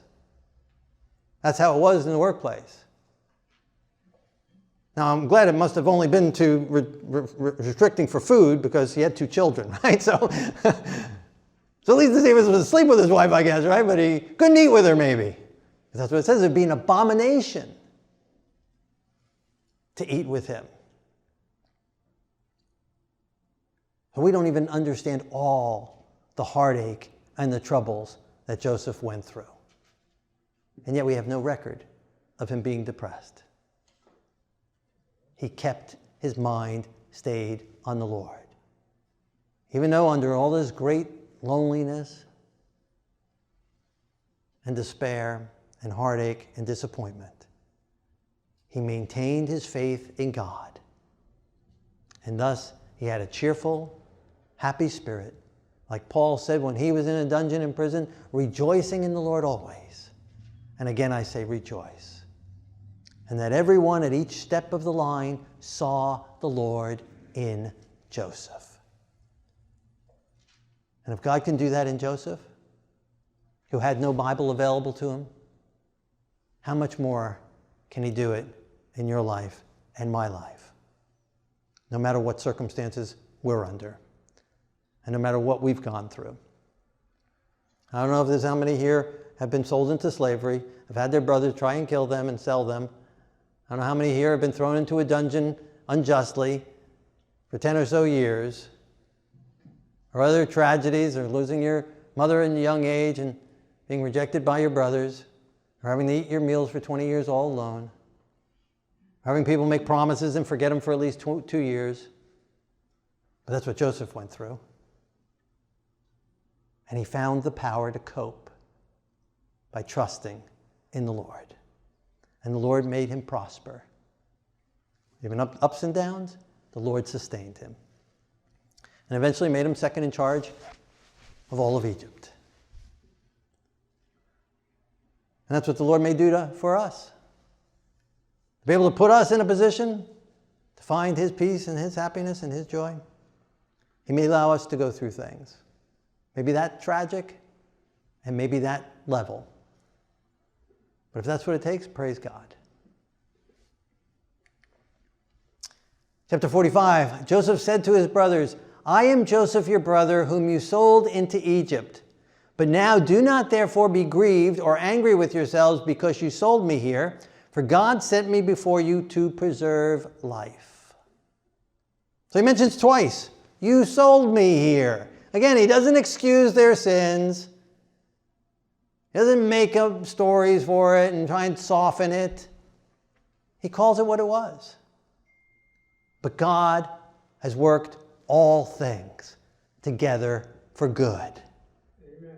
That's how it was in the workplace. Now, I'm glad it must have only been to restricting for food, because he had 2 children, right? So at least he was asleep with his wife, I guess, right? But he couldn't eat with her, maybe. That's what it says. It'd be an abomination to eat with him. And we don't even understand all the heartache and the troubles that Joseph went through. And yet we have no record of him being depressed. He kept his mind stayed on the Lord. Even though under all this great loneliness and despair and heartache and disappointment, he maintained his faith in God. And thus he had a cheerful, happy spirit. Like Paul said when he was in a dungeon in prison, rejoicing in the Lord always. And again I say rejoice. And that everyone at each step of the line saw the Lord in Joseph. And if God can do that in Joseph, who had no Bible available to him, how much more can he do it in your life and my life? No matter what circumstances we're under, and no matter what we've gone through. I don't know if there's how many here have been sold into slavery, have had their brothers try and kill them and sell them, I don't know how many here have been thrown into a dungeon unjustly for 10 or so years, or other tragedies, or losing your mother in a young age and being rejected by your brothers, or having to eat your meals for 20 years all alone, having people make promises and forget them for at least 2 years. But that's what Joseph went through. And he found the power to cope by trusting in the Lord. And the Lord made him prosper. Even ups and downs, the Lord sustained him. And eventually made him second in charge of all of Egypt. And that's what the Lord may do for us. To be able to put us in a position to find his peace and his happiness and his joy. He may allow us to go through things. Maybe that tragic and maybe that level. But if that's what it takes, praise God. Chapter 45, Joseph said to his brothers, I am Joseph your brother, whom you sold into Egypt. But now do not therefore be grieved or angry with yourselves because you sold me here, for God sent me before you to preserve life. So he mentions twice, you sold me here. Again, he doesn't excuse their sins. He doesn't make up stories for it and try and soften it. He calls it what it was. But God has worked all things together for good. Amen.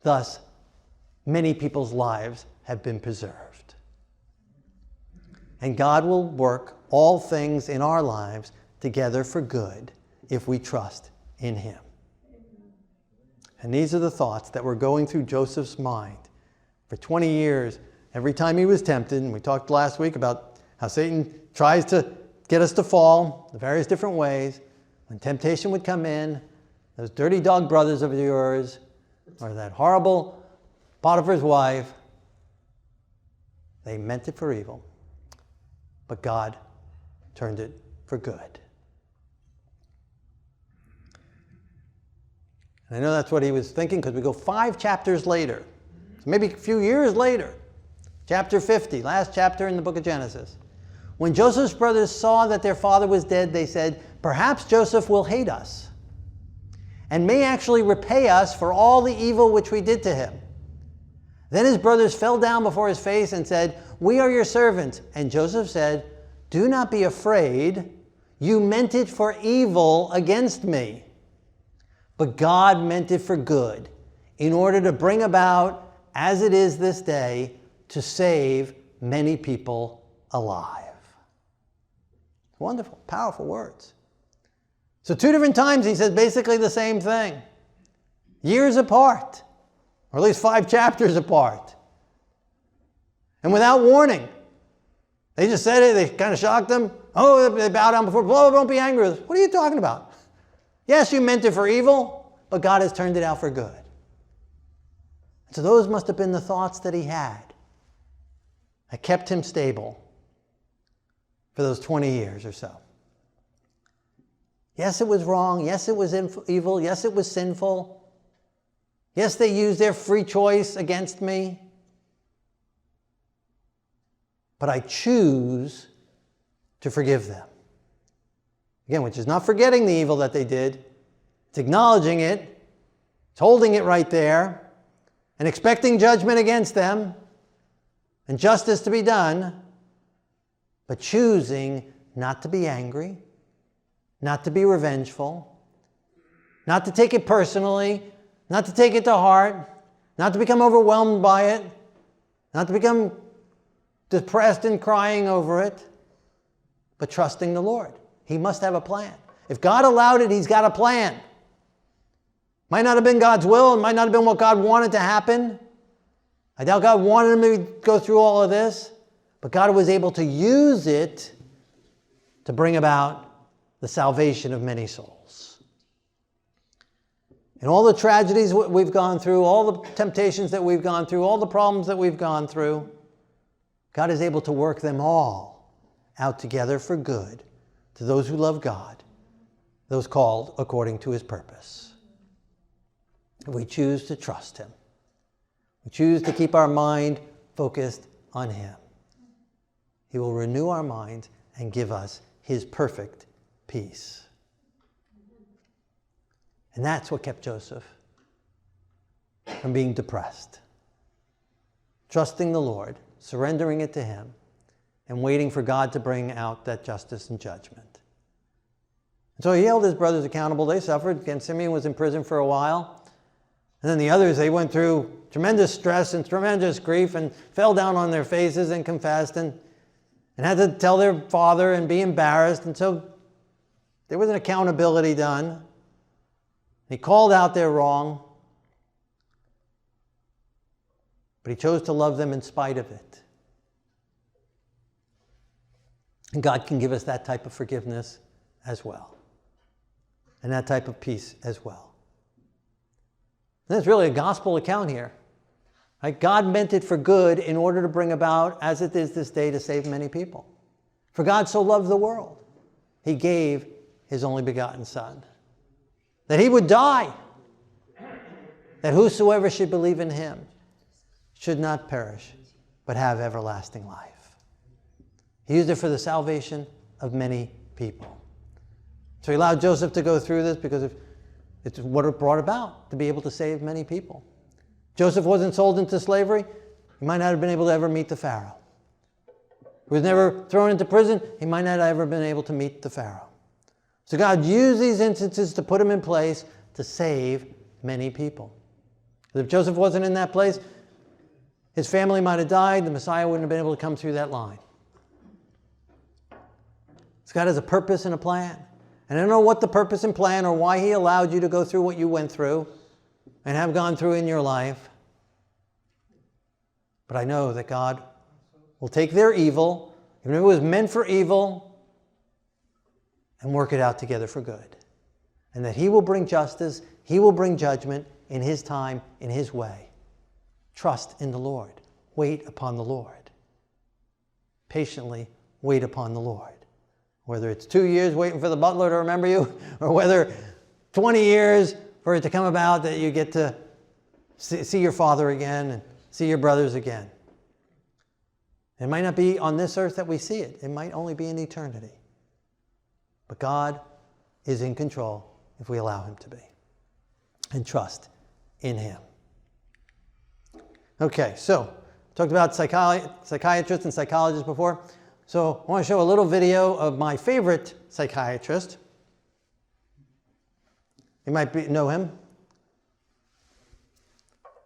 Thus, many people's lives have been preserved. And God will work all things in our lives together for good if we trust in him. And these are the thoughts that were going through Joseph's mind for 20 years. Every time he was tempted, and we talked last week about how Satan tries to get us to fall in various different ways. When temptation would come in, those dirty dog brothers of yours, or that horrible Potiphar's wife, they meant it for evil. But God turned it for good. And I know that's what he was thinking, because we go 5 chapters later, so maybe a few years later, chapter 50, last chapter in the book of Genesis. When Joseph's brothers saw that their father was dead, they said, perhaps Joseph will hate us and may actually repay us for all the evil which we did to him. Then his brothers fell down before his face and said, we are your servants. And Joseph said, do not be afraid. You meant it for evil against me. But God meant it for good, in order to bring about, as it is this day, to save many people alive. Wonderful, powerful words. So 2 different times he says basically the same thing. Years apart, or at least 5 chapters apart. And without warning. They just said it, they kind of shocked them. Oh, they bowed down before, blah, don't be angry with us. What are you talking about? Yes, you meant it for evil, but God has turned it out for good. So those must have been the thoughts that he had that kept him stable for those 20 years or so. Yes, it was wrong. Yes, it was evil. Yes, it was sinful. Yes, they used their free choice against me. But I choose to forgive them. Again, which is not forgetting the evil that they did. It's acknowledging it. It's holding it right there. And expecting judgment against them. And justice to be done. But choosing not to be angry. Not to be revengeful. Not to take it personally. Not to take it to heart. Not to become overwhelmed by it. Not to become depressed and crying over it. But trusting the Lord. He must have a plan. If God allowed it, he's got a plan. Might not have been God's will. It might not have been what God wanted to happen. I doubt God wanted him to go through all of this. But God was able to use it to bring about the salvation of many souls. And all the tragedies we've gone through, all the temptations that we've gone through, all the problems that we've gone through, God is able to work them all out together for good to those who love God, those called according to his purpose. And we choose to trust him. We choose to keep our mind focused on him. He will renew our minds and give us his perfect peace. And that's what kept Joseph from being depressed. Trusting the Lord, surrendering it to him, and waiting for God to bring out that justice and judgment. And so he held his brothers accountable. They suffered. Again, Simeon was in prison for a while. And then the others, they went through tremendous stress and tremendous grief and fell down on their faces and confessed and had to tell their father and be embarrassed. And so there was an accountability done. He called out their wrong. But he chose to love them in spite of it. And God can give us that type of forgiveness as well. And that type of peace as well. And it's really a gospel account here. Right? God meant it for good in order to bring about, as it is this day, to save many people. For God so loved the world, he gave his only begotten Son, that he would die, that whosoever should believe in him should not perish, but have everlasting life. He used it for the salvation of many people. So he allowed Joseph to go through this because it's what it brought about, to be able to save many people. Joseph wasn't sold into slavery. He might not have been able to ever meet the Pharaoh. He was never thrown into prison. He might not have ever been able to meet the Pharaoh. So God used these instances to put him in place to save many people. If Joseph wasn't in that place, his family might have died. The Messiah wouldn't have been able to come through that line. So God has a purpose and a plan. And I don't know what the purpose and plan or why he allowed you to go through what you went through and have gone through in your life. But I know that God will take their evil, even if it was meant for evil, and work it out together for good. And that he will bring justice, he will bring judgment in his time, in his way. Trust in the Lord. Wait upon the Lord. Patiently wait upon the Lord. Whether it's 2 years waiting for the butler to remember you, or whether 20 years for it to come about that you get to see your father again and see your brothers again. It might not be on this earth that we see it. It might only be in eternity. But God is in control if we allow him to be. And trust in him. Okay, so talked about psychiatrists and psychologists before. So I want to show a little video of my favorite psychiatrist. You might know him.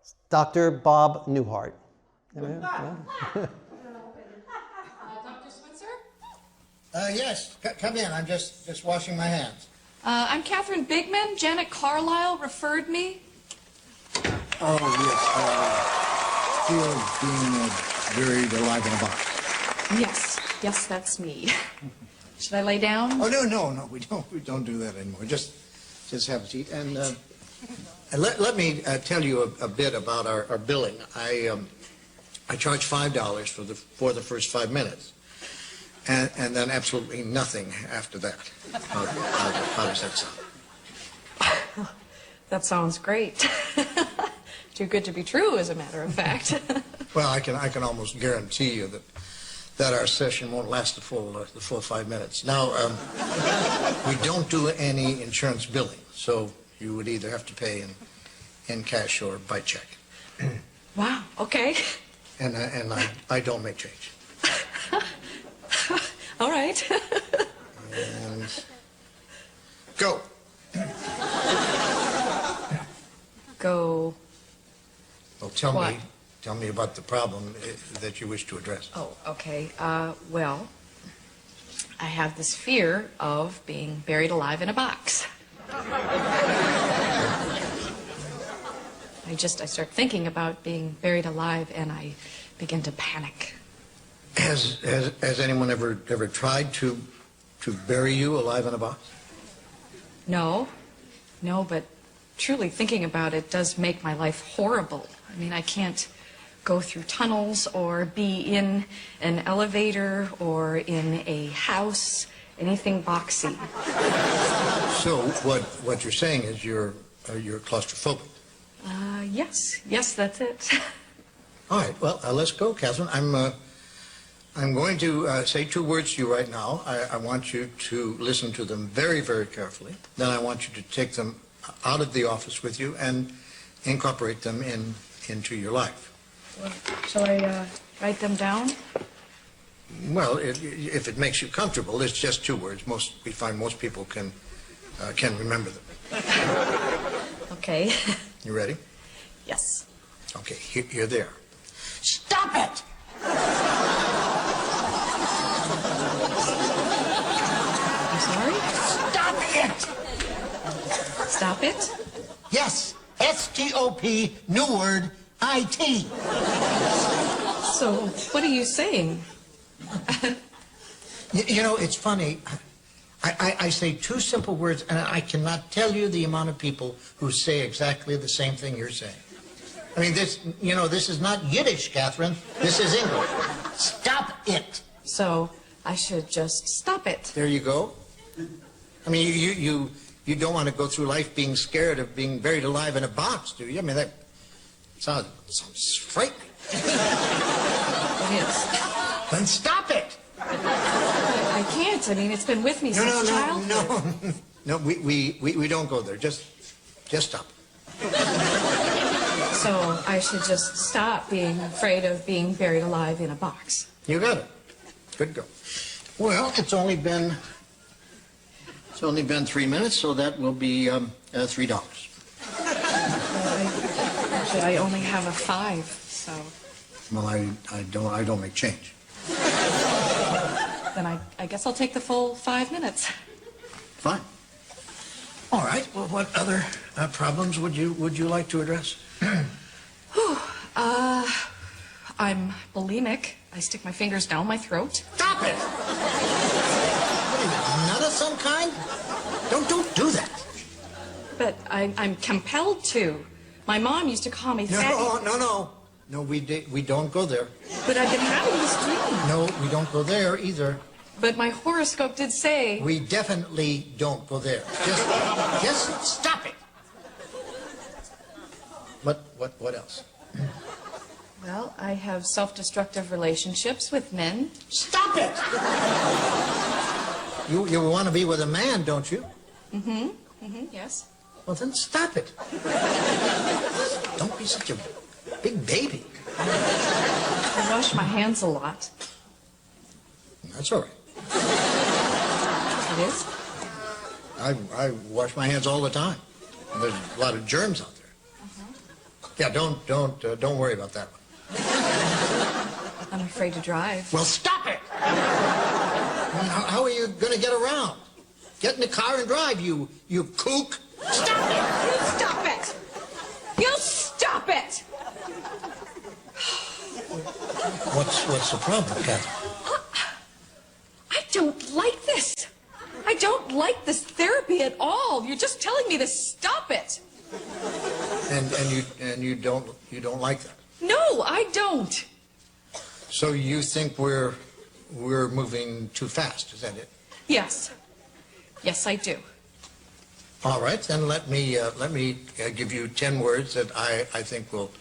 It's Dr. Bob Newhart. Dr. Switzer? Yes, come in. I'm just washing my hands. I'm Catherine Bigman. Janet Carlisle referred me. Oh, yes. Fear of being buried alive in a box. Yes, that's me. Should I lay down? Oh, no, we don't do that anymore. Just have a seat. And let me tell you a bit about our billing. I charge $5 for the first 5 minutes. And then absolutely nothing after that. How does that sound? That sounds great. Too good to be true, as a matter of fact. Well, I can almost guarantee you that our session won't last the full 5 minutes. Now, we don't do any insurance billing, so you would either have to pay in cash or by check. Wow, okay. And I don't make change. All right. And go. Go. Well, What? tell me about the problem that you wish to address. Oh, okay. Well, I have this fear of being buried alive in a box. I start thinking about being buried alive and I begin to panic. Has anyone ever tried to bury you alive in a box? No, but truly thinking about it does make my life horrible. I mean, I can't go through tunnels or be in an elevator or in a house, anything boxy. So what you're saying is you're claustrophobic. Yes, that's it. All right, well, let's go, Catherine. I'm going to say two words to you right now. I want you to listen to them very, very carefully. Then I want you to take them out of the office with you and incorporate them into your life. Well, shall I write them down? Well, if it makes you comfortable, it's just two words. We find most people can remember them. Okay. You ready? Yes. Okay, here they are. Stop it! I'm sorry? Stop it! Stop it? Yes, S-T-O-P, new word, I-T. So, what are you saying? You know, it's funny. I say two simple words, and I cannot tell you the amount of people who say exactly the same thing you're saying. I mean, this is not Yiddish, Catherine. This is English. Stop it. So, I should just stop it. There you go. I mean, you don't want to go through life being scared of being buried alive in a box, do you? I mean, that sounds frightening. It is. Then stop it. I can't. I mean, it's been with me since childhood. No, we don't go there. Just stop. So, I should just stop being afraid of being buried alive in a box. You got it. Good go. Well, it's only been 3 minutes, so that will be $3. Actually, I only have a 5, so Well, I don't make change. then I guess I'll take the full 5 minutes. Fine. All right. Well, what other problems would you like to address? I'm bulimic. I stick my fingers down my throat. Stop it! What are you, a nut of some kind? Don't do that. But I'm compelled to. My mom used to call me fatty. No, we don't go there. But I've been having this dream. No, we don't go there either. But my horoscope did say... We definitely don't go there. Just stop it. What else? Well, I have self-destructive relationships with men. Stop it! You want to be with a man, don't you? Yes. Well, then stop it. Don't be such a big baby. I wash my hands a lot. That's all right. It is? I wash my hands all the time. There's a lot of germs out there. Yeah, don't worry about that one. I'm afraid to drive. Well, stop it! How are you going to get around? Get in the car and drive, you kook. Stop it! You stop it! You stop it! What's the problem, Catherine? I don't like this. I don't like this therapy at all. You're just telling me to stop it. And you don't like that? No, I don't. So you think we're moving too fast? Is that it? Yes. Yes, I do. All right, then let me give you 10 words that I think will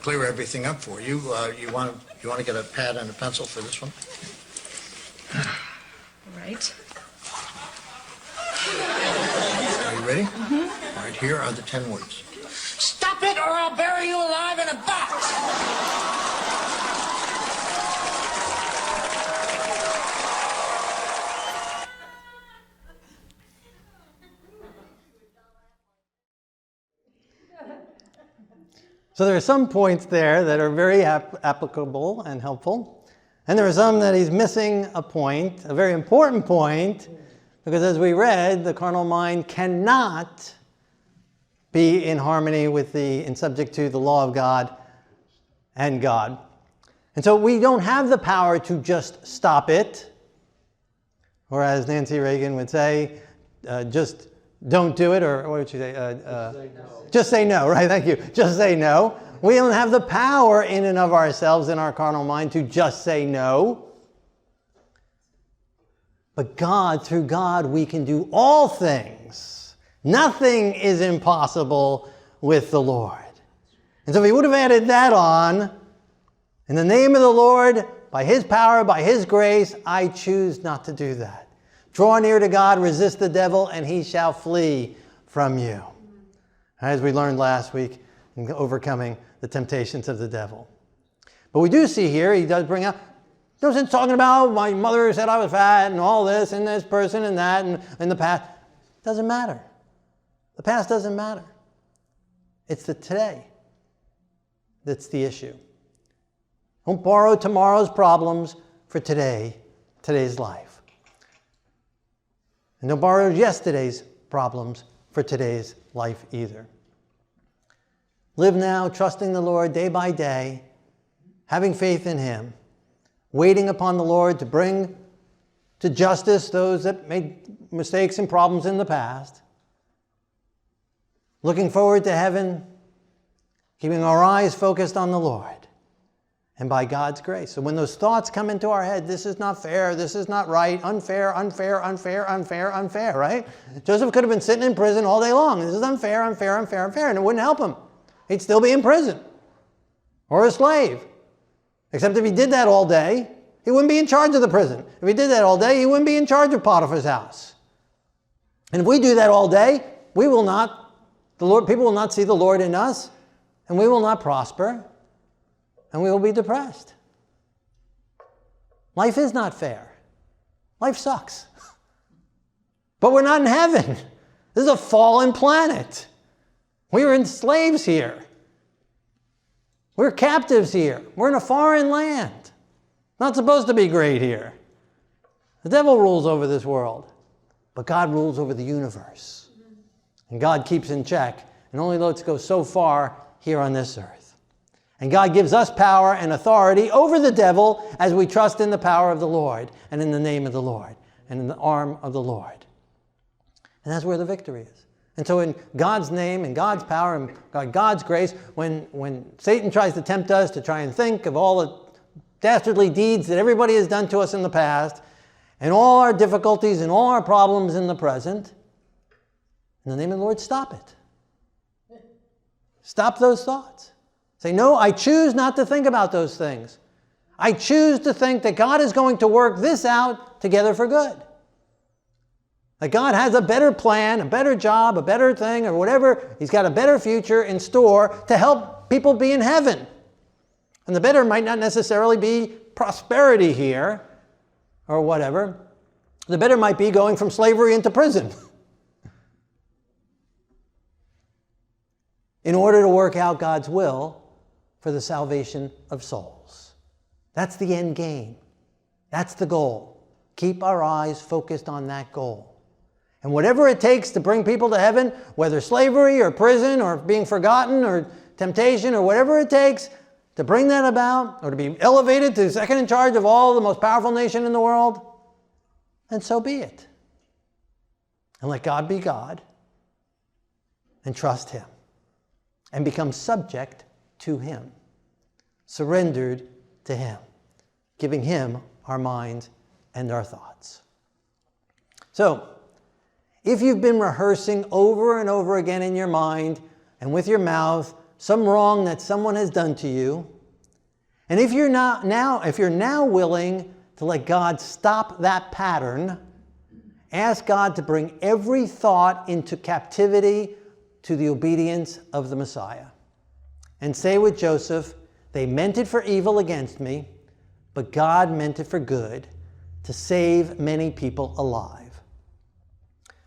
clear everything up for you. You want to get a pad and a pencil for this one? All right. Are you ready? Mm-hmm. All right, here are the 10 words. Stop it or I'll bury you alive in a box! So there are some points there that are very applicable and helpful. And there are some that he's missing a point, a very important point, because as we read, the carnal mind cannot be in harmony with and subject to the law of God and God. And so we don't have the power to just stop it, or as Nancy Reagan would say, just don't do it, or what would she say? Just say no, right? Thank you. Just say no. We don't have the power in and of ourselves in our carnal mind to just say no. But God, through God, we can do all things. Nothing is impossible with the Lord. And so if he would have added that on, in the name of the Lord, by His power, by His grace, I choose not to do that. Draw near to God, resist the devil, and he shall flee from you. As we learned last week, in overcoming the temptations of the devil. But we do see here, he does bring up, Joseph's talking about my mother said I was fat and all this and this person and that and in the past. Doesn't matter. The past doesn't matter. It's the today that's the issue. Don't borrow tomorrow's problems for today's life. And don't borrow yesterday's problems for today's life either. Live now, trusting the Lord day by day, having faith in Him, waiting upon the Lord to bring to justice those that made mistakes and problems in the past, looking forward to heaven, keeping our eyes focused on the Lord, and by God's grace. So when those thoughts come into our head, this is not fair, this is not right, unfair, unfair, unfair, unfair, unfair, right? Joseph could have been sitting in prison all day long. This is unfair, unfair, unfair, unfair, and it wouldn't help him. He'd still be in prison or a slave. Except if he did that all day, he wouldn't be in charge of the prison. If he did that all day, he wouldn't be in charge of Potiphar's house. And if we do that all day, people will not see the Lord in us, and we will not prosper, and we will be depressed. Life is not fair. Life sucks. But we're not in heaven. This is a fallen planet. We are slaves here. We're captives here. We're in a foreign land. Not supposed to be great here. The devil rules over this world, but God rules over the universe. And God keeps in check and only lets go so far here on this earth. And God gives us power and authority over the devil as we trust in the power of the Lord and in the name of the Lord and in the arm of the Lord. And that's where the victory is. And so in God's name and God's power and God's grace, when Satan tries to tempt us to try and think of all the dastardly deeds that everybody has done to us in the past, and all our difficulties and all our problems in the present, in the name of the Lord, stop it. Stop those thoughts. Say, no, I choose not to think about those things. I choose to think that God is going to work this out together for good. That God has a better plan, a better job, a better thing, or whatever. He's got a better future in store to help people be in heaven. And the better might not necessarily be prosperity here, or whatever. The better might be going from slavery into prison. In order to work out God's will for the salvation of souls. That's the end game. That's the goal. Keep our eyes focused on that goal. And whatever it takes to bring people to heaven, whether slavery or prison or being forgotten or temptation or whatever it takes to bring that about, or to be elevated to second in charge of all the most powerful nation in the world, then so be it. And let God be God and trust Him and become subject to Him, surrendered to Him, giving Him our minds and our thoughts. So, if you've been rehearsing over and over again in your mind and with your mouth some wrong that someone has done to you, and if you're now willing to let God stop that pattern, ask God to bring every thought into captivity to the obedience of the Messiah. And say with Joseph, they meant it for evil against me, but God meant it for good, to save many people alive.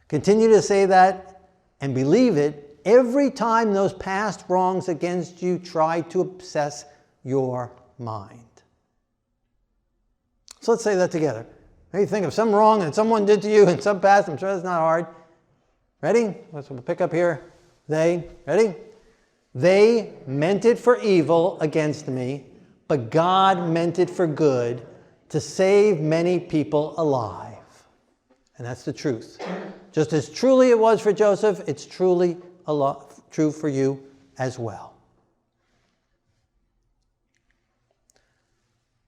Continue to say that and believe it every time those past wrongs against you try to obsess your mind. So let's say that together. Maybe think of some wrong that someone did to you in some past. I'm sure that's not hard. Ready? We'll pick up here. Ready? They meant it for evil against me, but God meant it for good, to save many people alive. And that's the truth. Just as truly it was for Joseph, it's truly true for you as well.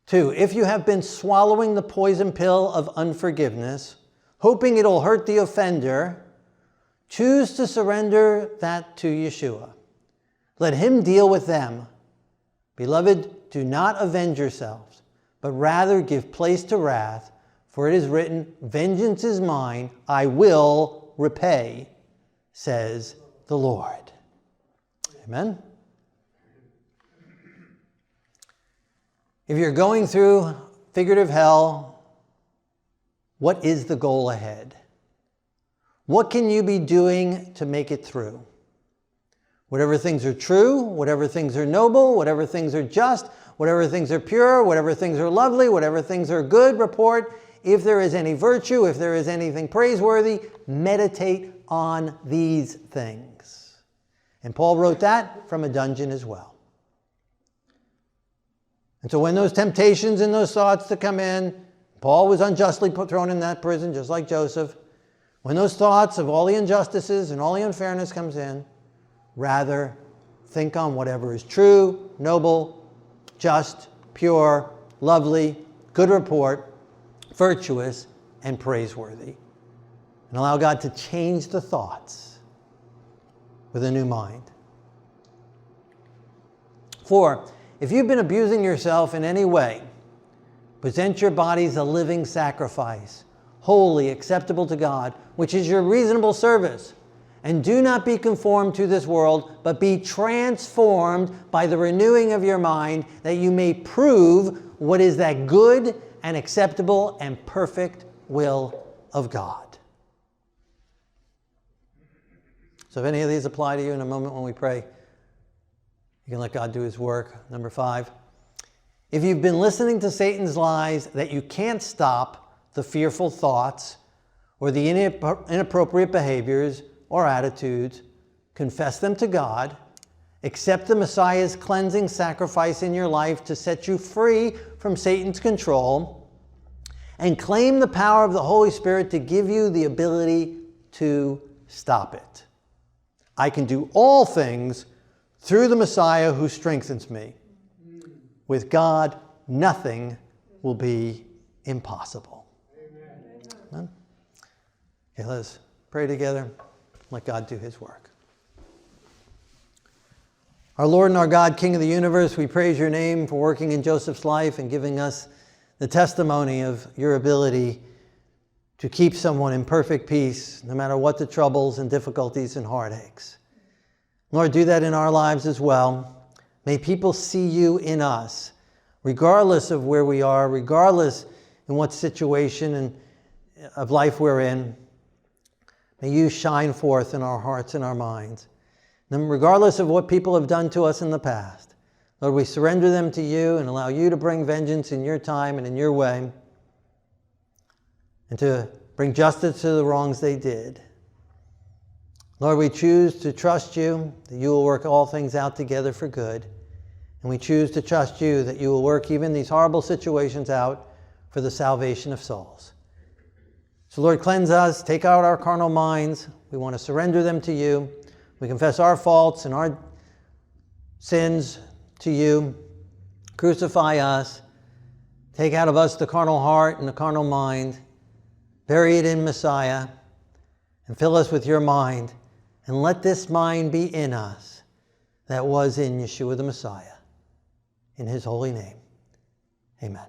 2, if you have been swallowing the poison pill of unforgiveness, hoping it'll hurt the offender, choose to surrender that to Yeshua. Let Him deal with them. Beloved, do not avenge yourselves, but rather give place to wrath, for it is written, vengeance is mine, I will repay, says the Lord. Amen. If you're going through figurative hell, what is the goal ahead? What can you be doing to make it through? Whatever things are true, whatever things are noble, whatever things are just, whatever things are pure, whatever things are lovely, whatever things are good, report. If there is any virtue, if there is anything praiseworthy, meditate on these things. And Paul wrote that from a dungeon as well. And so when those temptations and those thoughts that come in, Paul was unjustly thrown in that prison, just like Joseph. When those thoughts of all the injustices and all the unfairness comes in, rather think on whatever is true, noble, just, pure, lovely, good report, virtuous, and praiseworthy. And allow God to change the thoughts with a new mind. 4, if you've been abusing yourself in any way, present your bodies a living sacrifice, holy, acceptable to God, which is your reasonable service. And do not be conformed to this world, but be transformed by the renewing of your mind, that you may prove what is that good and acceptable and perfect will of God. So if any of these apply to you in a moment when we pray, you can let God do his work. Number 5, if you've been listening to Satan's lies that you can't stop the fearful thoughts or the inappropriate behaviors or attitudes, confess them to God, accept the Messiah's cleansing sacrifice in your life to set you free from Satan's control, and claim the power of the Holy Spirit to give you the ability to stop it. I can do all things through the Messiah who strengthens me. With God, nothing will be impossible. Amen. Okay, let's pray together. Let God do his work. Our Lord and our God, King of the universe, we praise your name for working in Joseph's life and giving us the testimony of your ability to keep someone in perfect peace, no matter what the troubles and difficulties and heartaches. Lord, do that in our lives as well. May people see you in us, regardless of where we are, regardless in what situation of life we're in. May you shine forth in our hearts and our minds. And regardless of what people have done to us in the past, Lord, we surrender them to you and allow you to bring vengeance in your time and in your way, and to bring justice to the wrongs they did. Lord, we choose to trust you, that you will work all things out together for good. And we choose to trust you that you will work even these horrible situations out for the salvation of souls. So Lord, cleanse us, take out our carnal minds. We want to surrender them to you. We confess our faults and our sins to you. Crucify us. Take out of us the carnal heart and the carnal mind. Bury it in Messiah. And fill us with your mind. And let this mind be in us that was in Yeshua the Messiah. In his holy name. Amen.